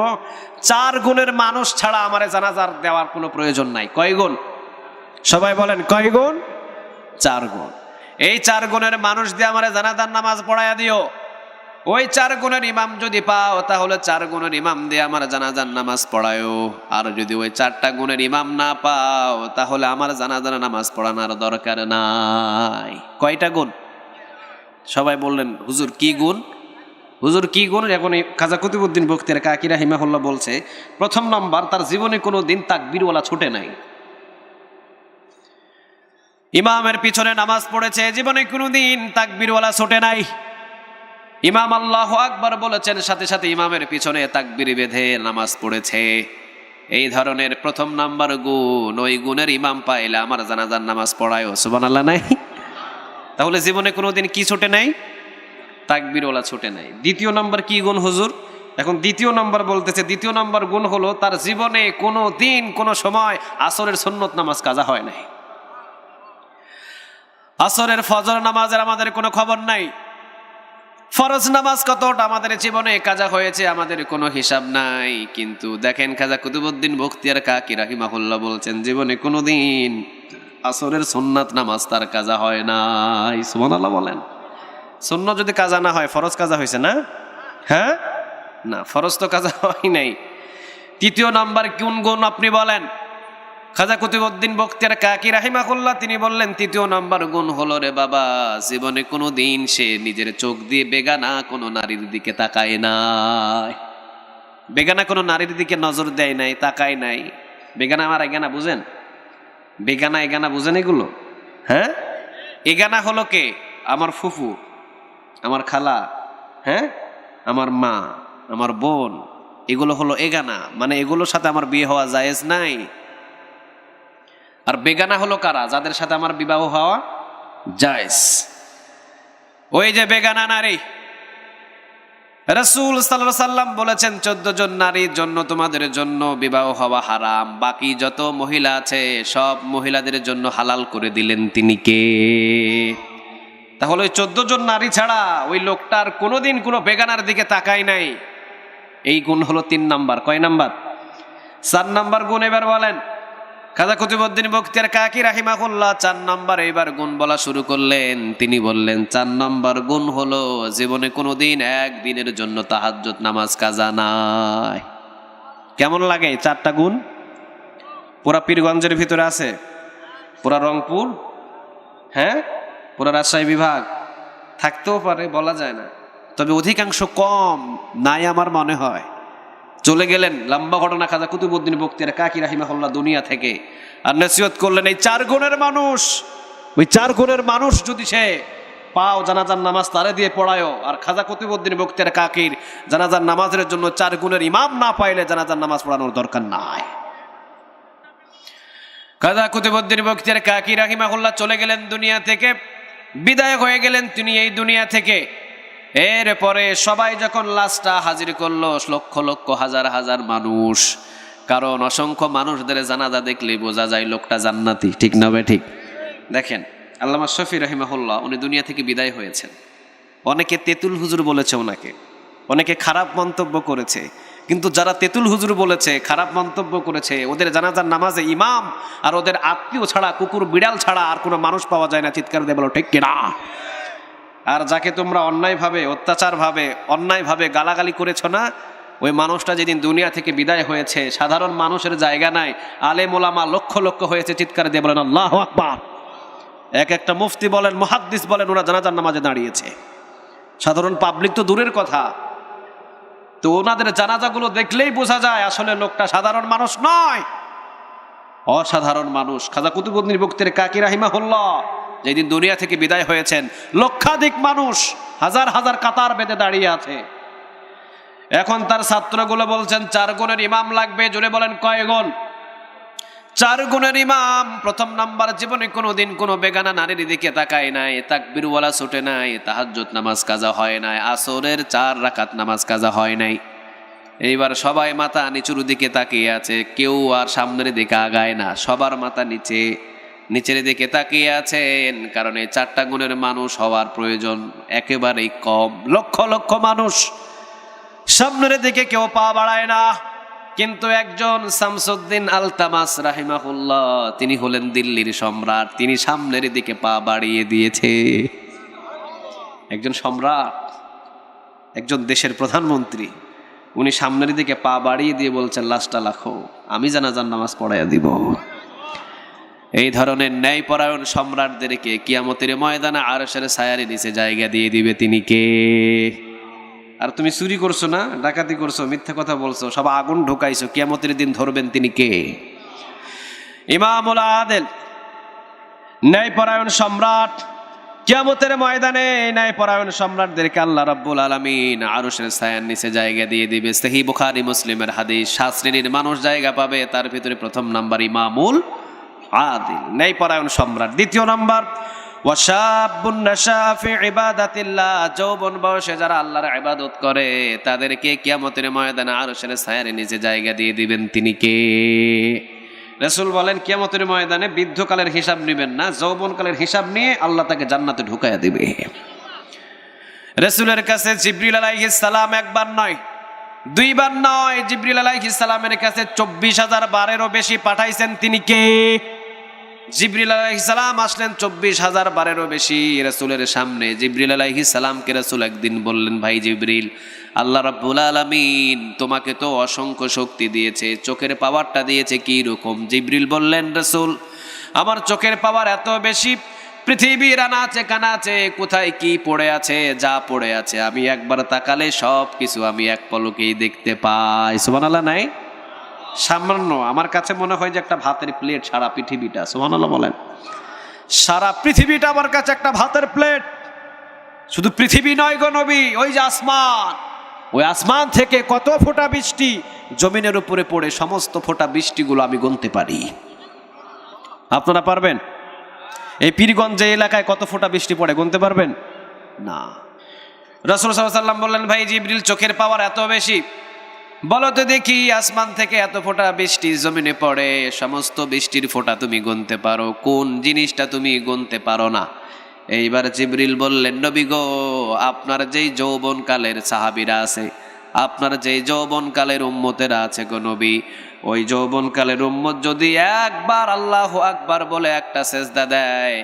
4 গুণের মানুষ ছাড়া আমারে জানাজার দেওয়ার কোনো প্রয়োজন নাই। কয় গুণ? সবাই বলেন কয় গুণ? 4 গুণ। এই 4 গুণের মানুষ দিয়ে আমারে জানাজার নামাজ পড়ায়া দিও। ওই 4 গুণের ইমাম যদি পাও তাহলে 4 গুণের ইমাম দিয়ে আমার জানাজার নামাজ পড়ায়ও। আর যদি ওই 4টা গুণের ইমাম না পাও তাহলে আমার জানাজার নামাজ পড়ানোর দরকার নাই। কয়টা গুণ? সবাই বললেন হুজুর কি গুণ? হুজুর কি গুণ? এখন খাজা কুতুবউদ্দিন বখতিয়ার কাকি রাহিমাহুল্লাহ বলছে, প্রথম নম্বর, তার জীবনে কোনো দিন তাকবীরওয়ালা ছুটে নাই। ইমামের পিছনে নামাজ পড়েছে, জীবনে কোনো দিন তাকবীরওয়ালা ছুটে নাই। ইমাম আল্লাহু আকবার বলেছেন, সাথে সাথে ইমামের পিছনে তাকবীর বেঁধে নামাজ পড়েছে। এই ধরনের প্রথম নাম্বার গুণ, ওই গুণের ইমাম পাইলে আমার জানাজার নামাজ পড়ায়ও। সুবহানাল্লাহ নাই? তাহলে জীবনে কোনোদিন কি ছুটে নাই? তাকবীরওয়ালা ছুটে নাই। দ্বিতীয় নাম্বার কি গুণ হুজুর? এখন দ্বিতীয় নাম্বার বলতেছে, দ্বিতীয় নাম্বার গুণ হলো তার জীবনে কোনো দিন কোনো সময় আসরের সুন্নত নামাজ কাজা হয় নাই। আসরের ফজর নামাজের আমাদের কোনো খবর নাই। ফরজ নামাজ কতটা আমাদের জীবনে কাজা হয়েছে আমাদের কোনো হিসাব নাই। কিন্তু দেখেন খাজা কুতুবউদ্দিন বখতিয়ার কাকি রাহিমাহুল্লাহ বলছেন জীবনে কোনোদিন আসরের সুন্নাত নামাজ তার কাজা হয় নাই। সুবহানাল্লাহ বলেন। সুন্নাত যদি কাজা না হয় ফরজ কাজা হয়েছে না? হ্যাঁ না, ফরজ তো কাজা হয় নাই। তৃতীয় নাম্বার কোন গুণ আপনি বলেন? খাজা কুতুবউদ্দিন বখতিয়ার কাকি রাহিমাহুল্লাহ তিনি বললেন তৃতীয় নাম্বার গুণ হলো, রে বাবা, জীবনে কোনো দিন সে নিজের চোখ দিয়ে বেগানা কোনো নারীর দিকে তাকায় নাই। বেগানা কোনো নারীর দিকে নজর দেয় নাই, তাকায় নাই। বেগানা আমার এগানা বুঝেন? বেগানা এগানা বুঝেন এগুলো? হ্যাঁ, এগানা হলো কে? আমার ফুফু, আমার খালা, হ্যাঁ, আমার মা, আমার বোন, এগুলো হলো এগানা। মানে এগুলোর সাথে আমার বিয়ে হওয়া জায়েজ নাই। আর বেগানা হলো কারা? যাদের সাথে আমার বিবাহ হওয়া জায়েজ। ওই যে বেগানা নারী, রাসূল সাল্লাল্লাহু আলাইহি সাল্লাম বলেছেন 14 জন নারীর জন্য তোমাদের জন্য বিবাহ হওয়া হারাম, বাকি যত মহিলা আছে সব মহিলাদের জন্য হালাল করে দিলেন তিনি কে? তাহলে ওই 14 জন নারী ছাড়া ওই লোকটার কোনোদিন কোনো বেগানার দিকে তাকায় নাই। এই গুণ হলো 3 নাম্বার। কয় নাম্বার? 4 নাম্বার গুণ এবার বলেন। খাজা কুতুবউদ্দিন বখতিয়ার কাকি রাহিমাহুল্লাহ 4 নাম্বার এইবার গুণ বলা শুরু করলেন। তিনি বললেন 4 নাম্বার গুণ হলো জীবনে কোনোদিন একদিনের জন্য তাহাজ্জুদ নামাজ কাজা নাই। কেমন লাগে 4টা গুণ? পুরা পীরগঞ্জের ভিতরে আছে, পুরা রংপুর, হ্যাঁ, পুরা রাজশাহী বিভাগ থাকতেও পারে, বলা যায় না, তবে অধিকাংশ কম নাই আমার মনে হয়। চলে গেলেন, লম্বা ঘটনা। খাজা কুতুবউদ্দিন বখতিয়ার কাকি রাহিমাহুল্লাহ দুনিয়া থেকে আর নসিহত করলেন এই 4 গুণের মানুষ, ওই 4 গুণের মানুষ যদি সে পাও জানাজার নামাজ তারে দিয়ে পড়ায়ও। আর খাজা কুতুবউদ্দিন বখতিয়ার কাকির জানাজার নামাজের জন্য 4 গুণের ইমাম না পাইলে জানাজার নামাজ পড়ানোর দরকার নাই। খাজা কুতুবউদ্দিন বখতিয়ার কাকি রাহিমাহুল্লাহ চলে গেলেন দুনিয়া থেকে, বিদায় হয়ে গেলেন তিনি এই দুনিয়া থেকে। এরপরে সবাই যখন লাশটা হাজির করলো, লক্ষ লক্ষ হাজার হাজার মানুষ, কারণ অসংখ্য মানুষদের জানাজা দেখলে বোঝা যায় লোকটা জান্নাতি, ঠিক না ভাই? ঠিক। দেখেন আল্লামা শফি রাহিমাহুল্লাহ উনি দুনিয়া থেকে বিদায় হয়েছেন। অনেকে তেতুল হুজুর বলেছে ওনাকে, অনেকে খারাপ মন্তব্য করেছে, কিন্তু যারা তেতুল হুজুর বলেছে, খারাপ মন্তব্য করেছে, ওদের জানাজার নামাজে ইমাম আর ওদের আত্মীয় ছাড়া, কুকুর বিড়াল ছাড়া আর কোনো মানুষ পাওয়া যায় না। চিৎকার দিয়ে বলো ঠিক কিনা? আর যাকে তোমরা অন্যায়ভাবে, অত্যাচারভাবে, অন্যায়ভাবে গালাগালি করেছ না, ওই মানুষটা যেদিন দুনিয়া থেকে বিদায় হয়েছে, সাধারণ মানুষের জায়গা নাই, আলেম ওলামা লক্ষ লক্ষ হয়েছে। চিৎকার দিয়ে বলেন আল্লাহু আকবার। এক একটা মুফতি বলেন, মুহাদ্দিস বলেন, ওরা জানাজার নামাজে দাঁড়িয়েছে। সাধারণ পাবলিক তো দূরের কথা। তো ওনাদের জানাজাগুলো দেখলেই বোঝা যায় আসলে লোকটা সাধারণ মানুষ নয়, অসাধারণ মানুষ। খাজা কুতুবউদ্দিন বখতিয়ার কাকি রাহিমাহুল্লাহ যেদিন দুনিয়া থেকে বিদায় হয়েছেন, লক্ষাধিক মানুষ হাজার হাজার কাতার বেঁধে দাঁড়িয়ে আছে। এখন তার ছাত্রগুলো বলছেন 4 গুণের ইমাম লাগবে। জোরে বলেন কয় গুণ? 4 গুণের ইমাম। প্রথম নাম্বার, জীবনে কোনোদিন কোনো বেগানা নারীর দিকে তাকায় নাই, তাকবীরওয়ালা ছুটে নাই, তাহাজ্জুদ নামাজ কাজা হয় নাই, আসরের 4 রাকাত নামাজ কাজা হয় নাই। এইবার সবাই মাথা নিচুর দিকে তাকিয়ে আছে, কেউ আর সামনের দিকে আগায় না, সবার মাথা নিচে। নিচের দিকে তাকিয়ে আছেন, কারণ এই 4টা গুণের মানুষ হওয়ার প্রয়োজন একেবারেই কম। লক্ষ লক্ষ মানুষ, সামনের দিকে কেউ পা বাড়ায় না, কিন্তু একজন শামসুদ্দিন আলতামাস রাহিমাহুল্লাহ, তিনি হলেন দিল্লির সম্রাট, তিনি সামনের দিকে পা বাড়িয়ে দিয়েছে। একজন সম্রাট, একজন দেশের প্রধানমন্ত্রী, উনি সামনের দিকে পা বাড়িয়ে দিয়ে বলছেন, লাশটা লাখো, আমি জানাজার নামাজ পড়াইয়া দিব। এই ধরনের ন্যায়পরায়ণ সম্রাটদেরকে কিয়ামতের ময়দানে আরশের ছায়ার নিচে জায়গা দিয়ে দিবে তিনি কে? আর তুমি চুরি করছো না, ডাকাতি করছো, মিথ্যা কথা বলছো, সব আগুন ঢুকাইছো, কিয়ামতের দিন ধরবেন তিনি কে? ইমামুল আদেল, ন্যায়পরায়ণ সম্রাট, কিয়ামতের ময়দানে ন্যায়পরায়ণ সম্রাটদেরকে আল্লাহ রাব্বুল আলামিন আরশের ছায়ার নিচে জায়গা দিয়ে দিবে। সহিহ বুখারী মুসলিমের হাদিস। 7 শ্রেণীর মানুষ জায়গা পাবে, তার ভিতরে প্রথম নাম্বার ইমামুল আদিল, ন্যায়পরায়ণ সম্রাট। দ্বিতীয় নাম্বার ওয়াশাবুন নাশা ফি ইবাদাতিল্লাহ, যৌবন বয়সে যারা আল্লাহর ইবাদত করে তাদেরকে কিয়ামতের ময়দানে আরশের ছায়ার নিচে জায়গা দিয়ে দিবেন তিনি কে? রাসূল বলেন, কিয়ামতের ময়দানে বৃদ্ধকালের হিসাব নেবেন না, যৌবনকালের হিসাব নিয়ে আল্লাহ তাকে জান্নাতে ঢুকাইয়া দিবে। রাসূলের কাছে জিবরিল আলাইহিস সালাম একবার নয়, 2 বার নয়, জিবরিল আলাইহিস সালামের কাছে 24,000 বারেরও বেশি পাঠাইছেন তিনি কে? জিবরিল আলাইহিস সালাম আসলেন 24,000 বারেরও বেশি রাসূলের সামনে। জিবরিল আলাইহিস সালামকে রাসূল একদিন বললেন, ভাই জিবরিল, আল্লাহ রাব্বুল আলামিন তোমাকে তো অসংখ্য শক্তি দিয়েছে, চোখের পাওয়ারটা দিয়েছে কি রকম? জিবরিল বললেন, রাসূল, আমার চোখের পাওয়ার এত বেশি, পৃথিবীর আনাচে কানাচে কোথায় কি পড়ে আছে, যা পড়ে আছে আমি একবার তাকালে সব কিছু আমি এক পলকেই দেখতে পাই। সুবহানাল্লাহ নাই? সামান্য আমার কাছে মনে হয় যে একটা ভাতের প্লেট সারা পৃথিবীটা। সুবহানাল্লাহ বলেন। সারা পৃথিবীটা আমার কাছে একটা ভাতের প্লেট। শুধু পৃথিবী নয় গো নবী, ওই যে আসমান, ওই আসমান থেকে কত ফোঁটা বৃষ্টি জমিনের উপরে পড়ে, সমস্ত ফোঁটা বৃষ্টিগুলো আমি গুনতে পারি। আপনারা পারবেন? এই পীরগঞ্জে এলাকায় কত ফোঁটা বৃষ্টি পড়ে গুনতে পারবেন না। রাসূল সাল্লাল্লাহু আলাইহি ওয়াসাল্লাম বললেন, ভাই জিবরিল, চোখের পাওয়ার এত বেশি, বলো তো দেখি, আসমান থেকে এত ফোঁটা বৃষ্টি জমিনে পড়ে, সমস্ত বৃষ্টির ফোঁটা তুমি গুনতে পারো, কোন জিনিসটা তুমি গুনতে পারো না? এইবার জিবরিল বললেন, নবী গো, আপনার যেই যৌবনকালের সাহাবীরা আছে, আপনার যেই যৌবনকালের উম্মতেরা আছে গো নবী, ওই যৌবনকালের উম্মত যদি একবার আল্লাহু আকবার বলে একটা সেজদা দেয়,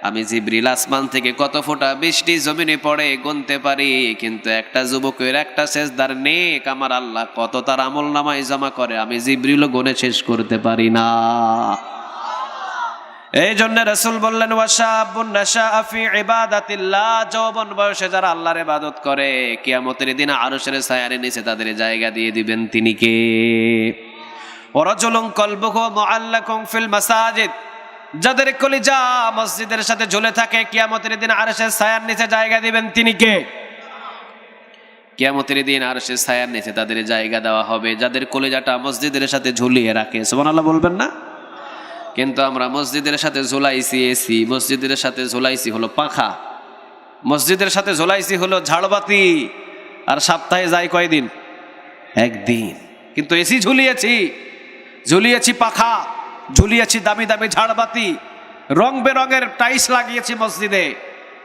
আমি জিবরিল আসমান থেকে কত ফোঁটা বৃষ্টি জমিনে পড়ে গুনতে পারি, কিন্তু একটা যুবকের একটা সেজদার নেক আমার আল্লাহ কত তার আমল নামায় জমা করে আমি জিবরিলও গুনে শেষ করতে পারি না। এই জন্য রাসূল বললেন, ওয়াশাবুন নাশা ফি ইবাদাতিল্লাহ, যৌবন বয়সে যারা আল্লাহর ইবাদত করে কিয়ামতের দিন আরশের ছায়ার নিচে তাদের জায়গা দিয়ে দিবেন তিনি কে? ওয়ারাজুলুন কলবুহু মুআল্লাকুন ফিল মাসাজিদ, যাদের কলিজা মসজিদের সাথে ঝুলে থাকে কিয়ামতের দিন আরশের ছায়ার নিচে জায়গা দিবেন তিনি কে? কিয়ামতের দিন আরশের ছায়ার নিচে তাদের জায়গা দেওয়া হবে যাদের কলিজাটা মসজিদের সাথে ঝুলিয়ে রাখে। সুবহানাল্লাহ বলবেন না? কিন্তু আমরা মসজিদের সাথে ঝুলাইছি এসি, মসজিদের সাথে ঝুলাইছি হলো পাখা, মসজিদের সাথে ঝুলাইছি হলো ঝাড়বাতি, আর সপ্তাহে যাই কয়দিন? একদিন। কিন্তু এসি ঝুলিয়েছি পাখা, ঝুলিয়েছি দামি দামি ঝাড়বাতি, রং বেরঙের টাইলস লাগিয়েছি মসজিদে,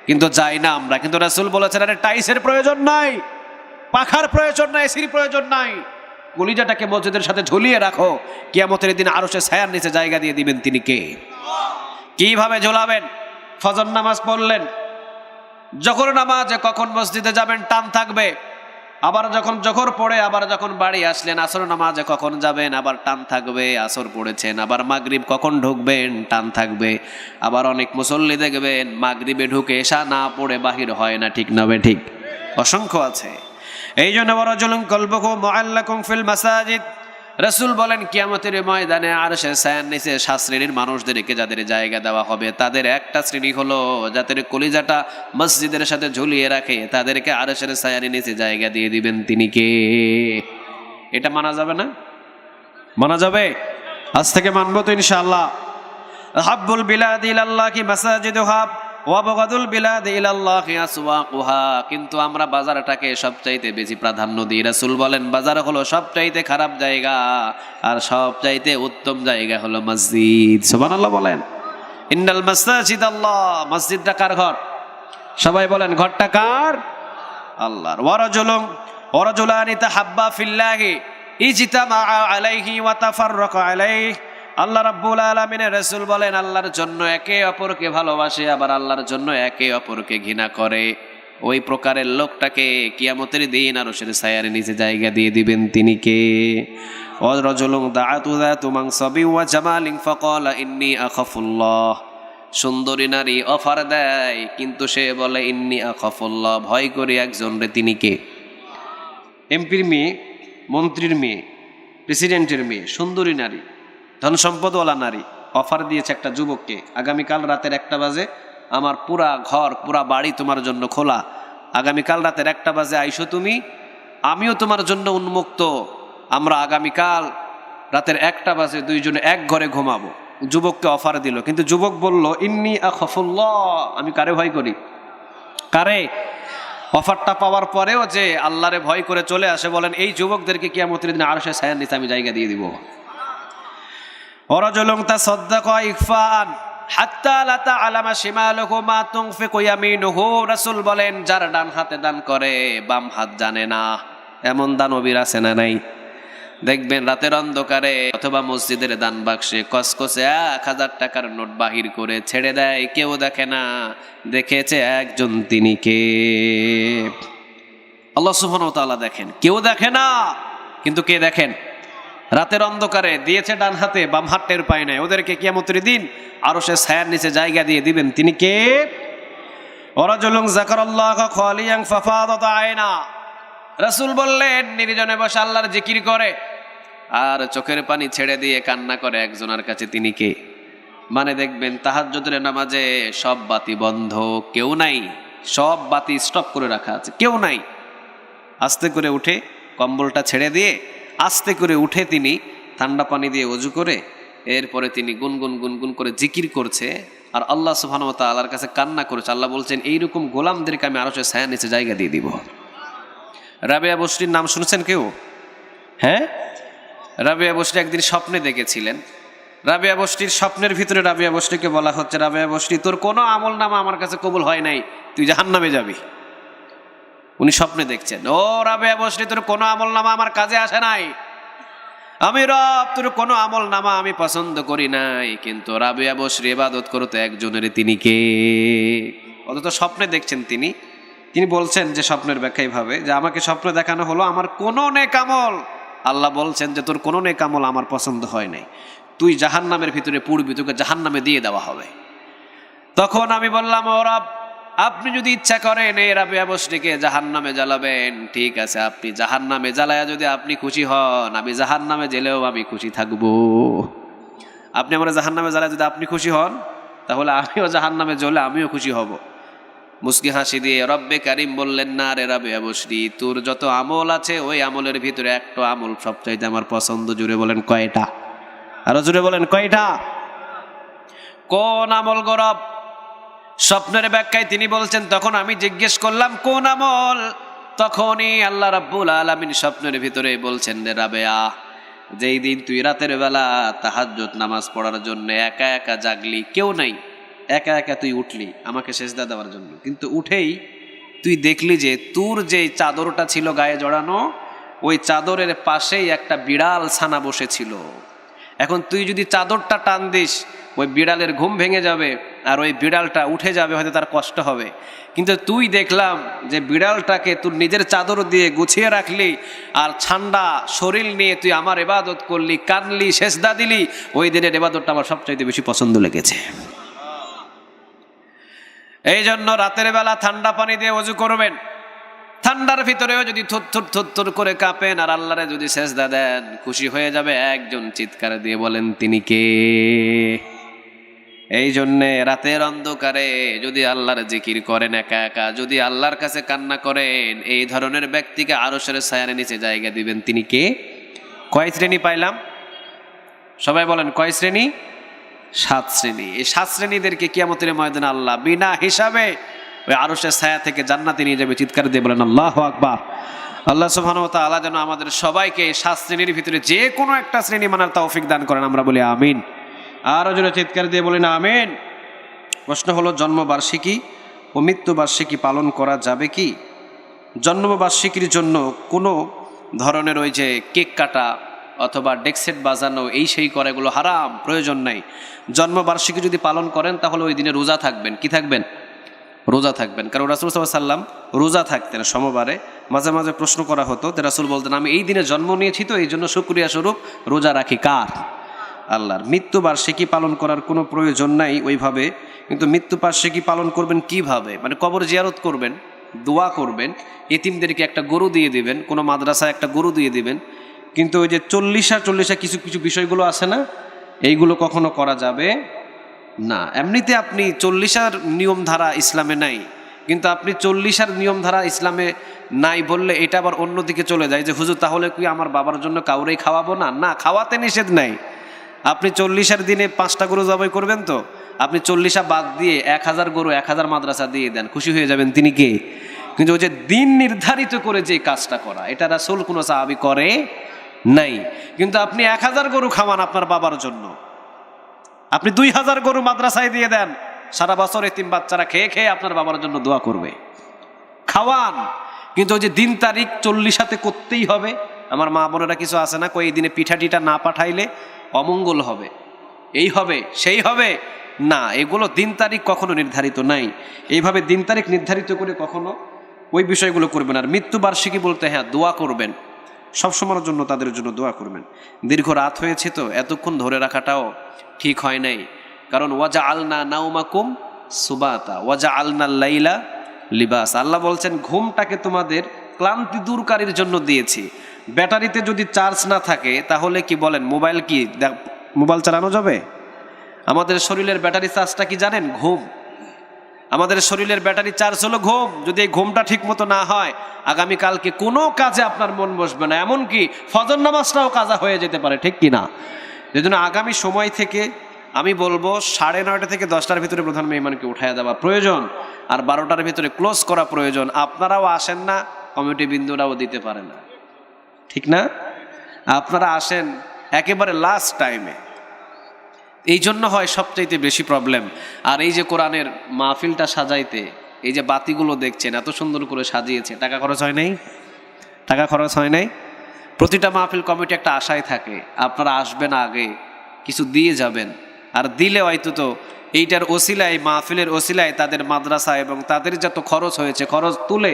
কিন্তু যাই না আমরা। কিন্তু রাসূল বলেছেন, আরে টাইলসের প্রয়োজন নাই, পাখার প্রয়োজন নাই, এসির প্রয়োজন নাই, কলিজাটাকে মসজিদের সাথে ঝুলিয়ে রাখো, কিয়ামতের দিন আরশের ছায়ার নিচে জায়গা দিয়ে দিবেন তিনি কে? কিভাবে ঝোলাবেন? ফজর নামাজ পড়লেন, যখন নামাজে কখন মসজিদে যাবেন টান থাকবে, আবার যখন জোহর পড়ে আবার যখন বাড়ি আসলেন আসর নামাজে কখন যাবেন আবার টান থাকবে, আসর পড়েছেন আবার মাগরিব কখন ঢুকবেন টান থাকবে। আবার অনেক মুসল্লি দেখবেন মাগরিবে ঢুকে এশা না পড়ে বাহির হয় না, ঠিক না? ঠিক, অসংখ্য আছে। এই জন্য ওয়ারাজুলুন কলবুহু মুআল্লাকুন ফিল মাসাজিদ, রাসূল বলেন কিয়ামতের ময়দানে আরশের ছায়ার নিচে 7 শ্রেণীর মানুষদেরকে যাদের জায়গা দেওয়া হবে, তাদের একটা শ্রেণী হলো যাদের কলিজাটা মসজিদের সাথে ঝুলিয়ে রাখে, তাদেরকে আরশের ছায়ার নিচে জায়গা দিয়ে দিবেন তিনি কে? এটা মানা যাবে না? মানা যাবে? আজ থেকে মানবো তো ইনশাআল্লাহ। হাব্বুল বিলাদি ইলাল্লাহি মাসাজিদুহা ওয়া বাগাদুল বিলাদি ইলাল্লাহি আসওয়াকুহা, কিন্তু আমরা বাজারটাকে সবচাইতে বেশি প্রাধান্য দিই। রাসূল বলেন বাজার হলো সবচাইতে খারাপ জায়গা, আর সবচাইতে উত্তম জায়গা হলো মসজিদ। সুবহানাল্লাহ বলেন। ইন্নাল মাসাজিদ আল্লাহ, মসজিদটা কার ঘর? সবাই বলেন ঘরটা কার? আল্লাহর। ওয়ারাজুলানি তাহাব্বা ফিল্লাহি ইজতামা আলাইহি ওয়া তাফাররাকা আলাইহি। আল্লাহ রাব্বুল আলামিনের রাসূল বলেন আল্লাহর জন্য একে অপরকে ভালোবাসে, আবার আল্লাহর জন্য একে অপরকে ঘৃণা করে। ওই প্রকারের লোকটাকে কিয়ামতের দিন আরশের ছায়ার নিচে জায়গা দিয়ে দিবেন তিনি কে? ওয়ারাজুলুন দাআতু যাতু মানসাবি ওয়া জামালিন ফাকালা ইন্নী আখাফুল্লাহ। সুন্দরী নারী অফার দেয়, কিন্তু সে বলে ইন্নী আখাফুল্লাহ, ভয় করি একজন রে। তিনি কে? এমপির মেয়ে, মন্ত্রীর মেয়ে, প্রেসিডেন্টের মেয়ে, সুন্দরী নারী, ধন সম্পদওয়ালা নারী অফার দিয়েছে একটা যুবককে, আগামীকাল রাতের 1টা বাজে আমার পুরা ঘর পুরা বাড়ি তোমার জন্য খোলা, আগামীকাল রাতের 1টা বাজে আইসো তুমি, আমিও তোমার জন্য উন্মুক্ত, আমরা আগামীকাল রাতের 1টা বাজে দুইজনে এক ঘরে ঘুমাবো। যুবককে অফার দিল, কিন্তু যুবক বলল ইন্নী আখাফুল্লাহ, আমি কারে ভয় করি? কারে? অফারটা পাওয়ার পরেও যে আল্লাহরে ভয় করে চলে আসে, বলেন এই যুবকদেরকে কিয়ামতের দিনে আরশের ছায়ার নিচে আমি জায়গা দিয়ে দিব। ওয়ারাজুলুন তাসাদদাকা ইখফাআন হাত্তা লা তা'লামা শিমালুহু মা তুনফিকু ইয়ামিনুহু। রাসূল বলেন যার ডান হাতে দান করে বাম হাত জানে না, এমন দানবীর আছে না নাই? দেখবেন রাতের অন্ধকারে অথবা মসজিদের দান বাক্সে কসকসে 1000 টাকার নোট বাহির করে ছেড়ে দেয়, কেউ দেখে না। দেখেছে একজন, তিনি কে? আল্লাহ সুবহানাহু ওয়া তাআলা দেখেন, কেউ দেখে না, কিন্তু কে দেখেন? রাতের অন্ধকারে দিয়েছে ডান হাতে, বাম হাত টের পায় নাই, ওদেরকে কিয়ামতের দিন আরশের ছায়ার নিচে জায়গা দিয়ে দিবেন, তিনি কে? ওয়ারাজুলুন যাকারাল্লাহা খালিয়ান ফাফাদাত আয়না। রাসূল বললেন নির্জনে বসে আল্লাহর জিকির করে আর চোখের পানি ছেড়ে দিয়ে কান্না করে একজনের কাছে, তিনি কে? মানে দেখবেন তাহাজ্জুদের নামাজে সব বাতি বন্ধ, কেউ নাই, সব বাতি স্টপ করে রাখা আছে, কেউ নাই। আস্তে করে উঠে কম্বলটা ছেড়ে দিয়ে আস্তে করে উঠে তিনি ঠান্ডা পানি দিয়ে ওযু করে এরপরে তিনি গুনগুন গুনগুন করে জিকির করছে আর আল্লাহ সুবহানাহু ওয়া তাআলার কাছে কান্না করেছে। আল্লাহ বলছেন এইরকম গোলামদেরকে আমি আরশের ছায়ার নিচে জায়গা দিয়ে দিব। রাবেয়া বসরির নাম শুনেছেন কেউ? হ্যাঁ, রাবেয়া বসরি একদিন স্বপ্নে দেখেছিলেন। রাবেয়া বসরির স্বপ্নের ভিতরে রাবেয়া বসরিকে বলা হচ্ছে, রাবেয়া বসরি তোর কোনো আমল নামা আমার কাছে কবুল হয় নাই, তুই জাহান্নামে যাবি। উনি স্বপ্নে দেখছেন, ও রাবেয়া বসরি তোর কোনো আমল নামা আমার কাজে আসে নাই, আমি রব তোর কোনো আমল নামা আমি পছন্দ করি নাই, কিন্তু রাবেয়া বসরি ইবাদত করতে একজনের, তিনি কে? অথচ স্বপ্নে দেখছেন তিনি। তিনি বলছেন যে স্বপ্নের ব্যাখ্যা এইভাবে যে আমাকে স্বপ্ন দেখানো হলো আমার কোনো নেক আমল, আল্লাহ বলছেন যে তোর কোনো নেক আমল আমার পছন্দ হয় নাই, তুই জাহান্নামের ভিতরে পড়বি, তোকে জাহান্নামে দিয়ে দেওয়া হবে। তখন আমি বললাম, ও রব আপনি যদি ইচ্ছা করেন এই রাবেয়া বসরিকে জাহান্নামে জ্বালাবেন, ঠিক আছে, আপনি জাহান্নামে জ্বালায়া যদি আপনি খুশি হন, আমি জাহান্নামে জেলেও আমি খুশি থাকবো। আপনি আমার জাহান্নামে জ্বালায় যদি আপনি খুশি হন, তাহলে আমিও জাহান্নামে জ্বলে আমিও খুশি হব। মুস্কি হাসি দিয়ে রব্বে কারিম বললেন, না রে রাবেয়া বসরি, তোর যত আমল আছে ওই আমলের ভিতরে একটা আমল সবচাইতে আমার পছন্দ। জুড়ে বলেন কয়টা? আরো জুড়ে বলেন কয়টা? কোন আমল গো রব? স্বপ্নের ব্যাখ্যায় তিনি বলছেন, তখন আমি জিজ্ঞেস করলাম কোন আমল? তখনই আল্লাহ রাব্বুল আলামিন স্বপ্নের ভিতরে বলছেন, রে রাবেয়া, যেই দিন তুই রাতের বেলা তাহাজ্জুদ নামাজ পড়ার জন্য একা একা জাগলি, কেউ নাই, একা একা তুই উঠলি আমাকে সেজদা দেওয়ার জন্য, কিন্তু উঠেই তুই দেখলি যে তোর যে চাদরটা ছিল গায়ে জড়ানো, ওই চাদরের পাশেই একটা বিড়াল ছানা বসেছিল। এখন তুই যদি চাদরটা টান দিস, ওই বিড়ালের ঘুম ভেঙে যাবে আর ওই বিড়ালটা উঠে যাবে, হয়তো তার কষ্ট হবে। কিন্তু তুই দেখলাম যে বিড়ালটাকে তুই নিজের চাদর দিয়ে গুছিয়ে রাখলি আর ঠান্ডা শরীর নিয়ে তুই আমার ইবাদত করলি, কানলি, সেজদা দিলি, ওই দিনের ইবাদতটা আমার সবচাইতে বেশি পছন্দ লেগেছে। এই জন্য রাতের বেলা ঠান্ডা পানি দিয়ে ওযু করবেন, ঠান্ডার ভিতরেও যদি থুর থুর করে কাঁপেন আর আল্লাহরে যদি সেজদা দেন, খুশি হয়ে যাবে একজন। চিৎকার দিয়ে বলেন তিনি কে? এই জন্যে রাতের অন্ধকারে যদি আল্লাহর জিকির করেন একা একা, যদি আল্লাহর কাছে কান্না করেন, এই ধরনের ব্যক্তিকে আরশের ছায়ার নিচে জায়গা দিবেন, তিনি কে? কয় শ্রেণী পাইলাম? সবাই বলেন কয় শ্রেণী? 7 শ্রেণী। এই 7 শ্রেণীদেরকে কিয়ামতের ময়দানে আল্লাহ বিনা হিসাবে ওই আরশের ছায়া থেকে জান্নাতে নিয়ে যাবে। চিৎকার দিয়ে বলেন আল্লাহু আকবার। আল্লাহ সুবহানাহু ওয়া তাআলা যেন আমাদের সবাইকে 7 শ্রেণীর ভিতরে যে কোনো একটা শ্রেণী মানার তৌফিক দান করেন, আমরা বলি আমিন। আরো জোরে চিৎকার দিয়ে বলেন আমিন। প্রশ্ন হলো, জন্মবার্ষিকী ও মৃত্যুবার্ষিকী পালন করা যাবে কি? জন্মবার্ষিকীর জন্য কোনো ধরনের ওই যে কেক কাটা অথবা ডেকসেট বাজানো এই সেই করে, এগুলো হারাম, প্রয়োজন নাই। জন্মবার্ষিকী যদি পালন করেন তাহলে ওই দিনে রোজা থাকবেন। কি থাকবেন? রোজা থাকবেন। কারণ রাসূল সাল্লাল্লাহু আলাইহি ওয়াসাল্লাম রোজা থাকতেন সোমবারে। মাঝে মাঝে প্রশ্ন করা হতো, রাসূল বলতেন, আমি এই দিনে জন্ম নিয়েছি তো এই জন্য শুকরিয়া স্বরূপ রোজা রাখি। কার? আল্লাহর। মৃত্যুবার্ষিকী পালন করার কোনো প্রয়োজন নাই ওইভাবে, কিন্তু মৃত্যুবার্ষিকী পালন করবেন কিভাবে? মানে কবর জিয়ারত করবেন, দোয়া করবেন, এতিমদেরকে একটা গরু দিয়ে দিবেন, কোনো মাদ্রাসায় একটা গরু দিয়ে দিবেন। কিন্তু ওই যে চল্লিশা কিছু কিছু বিষয়গুলো আছে না, এইগুলো কখনো করা যাবে না। এমনিতে আপনি চল্লিশার নিয়মধারা ইসলামে নাই, কিন্তু আপনি চল্লিশার নিয়মধারা ইসলামে নাই বললে এটা আবার অন্যদিকে চলে যায় যে হুজুর তাহলে কি আমার বাবার জন্য কাউরেই খাওয়াবো না? না, খাওয়াতে নিষেধ নাই। আপনি চল্লিশার দিনে 5টা গরু জবাই করবেন তো, আপনি চল্লিশা বাদ দিয়ে 1000 গরু 1000 মাদ্রাসা দিয়ে দেন, খুশি হয়ে যাবেন। তিনি কে? কিন্তু ওই যে দিন নির্ধারিত করে যে কাজটা করা, এটা রাসূল কোনো সাহাবী করে নাই। কিন্তু আপনি 1000 গরু খাওয়ান আপনার বাবার জন্য, আপনি 2000 গরু মাদ্রাসায় দিয়ে দেন, সারা বছর এতিম বাচ্চারা খেয়ে খেয়ে আপনার বাবার জন্য দোয়া করবে। খাওয়ান, কিন্তু ওই যে দিন তারিখ 40 করতেই হবে। আমার মা বোনেরা কিছু আছে না, কই এই দিনে পিঠা টিঠা না পাঠাইলে অমঙ্গল হবে, এই হবে সেই হবে না, এগুলো দিন তারিখ কখনো নির্ধারিত নাই। এইভাবে দিন তারিখ নির্ধারিত করে কখনো ওই বিষয়গুলো করবেন। আর মৃত্যুবার্ষিকী বলতে হ্যাঁ দোয়া করবেন, সবসময়ের জন্য তাদের জন্য দোয়া করবেন। দীর্ঘ রাত হয়েছে তো এতক্ষণ ধরে রাখাটাও ঠিক হয় নাই, কারণ ওয়াজা আলনা নাউমাকুম সুবাতা ওয়াজা আলনা লাইলা লিবাস। আল্লাহ বলছেন ঘুমটাকে তোমাদের ক্লান্তি দূরকারীর জন্য দিয়েছি। ব্যাটারিতে যদি চার্জ না থাকে তাহলে কি বলেন মোবাইল কি মোবাইল চালানো যাবে? আমাদের শরীরের ব্যাটারি চার্জটা কি জানেন? ঘুম। আমাদের শরীরের ব্যাটারি চার্জ হলো ঘুম। যদি এই ঘুমটা ঠিক মতো না হয় আগামীকালকে কোনো কাজে আপনার মন বসবে না, এমনকি ফজর নামাজটাও কাজা হয়ে যেতে পারে, ঠিক কিনা? এই জন্য আগামী সময় থেকে আমি বলবো 9:30 থেকে 10টার ভিতরে প্রধান মেহমানকে উঠাইয়া দেওয়া প্রয়োজন, আর 12টার ভিতরে ক্লোজ করা প্রয়োজন। আপনারাও আসেন না, কমিটি বিন্দুরাও দিতে পারে না, ঠিক না? আপনারা আসেন একেবারে লাস্ট টাইমে, এই জন্য হয় সবচাইতে বেশি প্রবলেম। আর এই যে কোরআনের মাহফিলটা সাজাইতে এই যে বাতিগুলো দেখছেন এত সুন্দর করে সাজিয়েছে, টাকা খরচ হয় নাই? টাকা খরচ হয় নাই? প্রতিটা মাহফিল কমিটি একটা আশায় থাকে আপনারা আসবেন, আগে কিছু দিয়ে যাবেন। আর দিলে হয়তো তো এইটার ওসিলায়, মাহফিলের ওসিলায় তাদের মাদ্রাসা এবং তাদের যত খরচ হয়েছে খরচ তুলে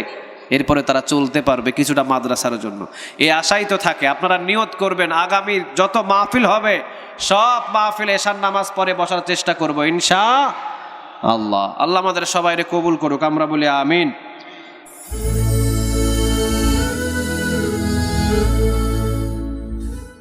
এরপরে তারা চলতে পারবে কিছুটা মাদ্রাসার জন্য, এই আশাই তো থাকে। আপনারা নিয়ত করবেন আগামী যত মাহফিল হবে সব মাহফিল এশার নামাজ পড়ে বসার চেষ্টা করব ইনশাআল্লাহ। আল্লাহ আমাদের সবাইকে কবুল করুক, আমরা বলি আমিন।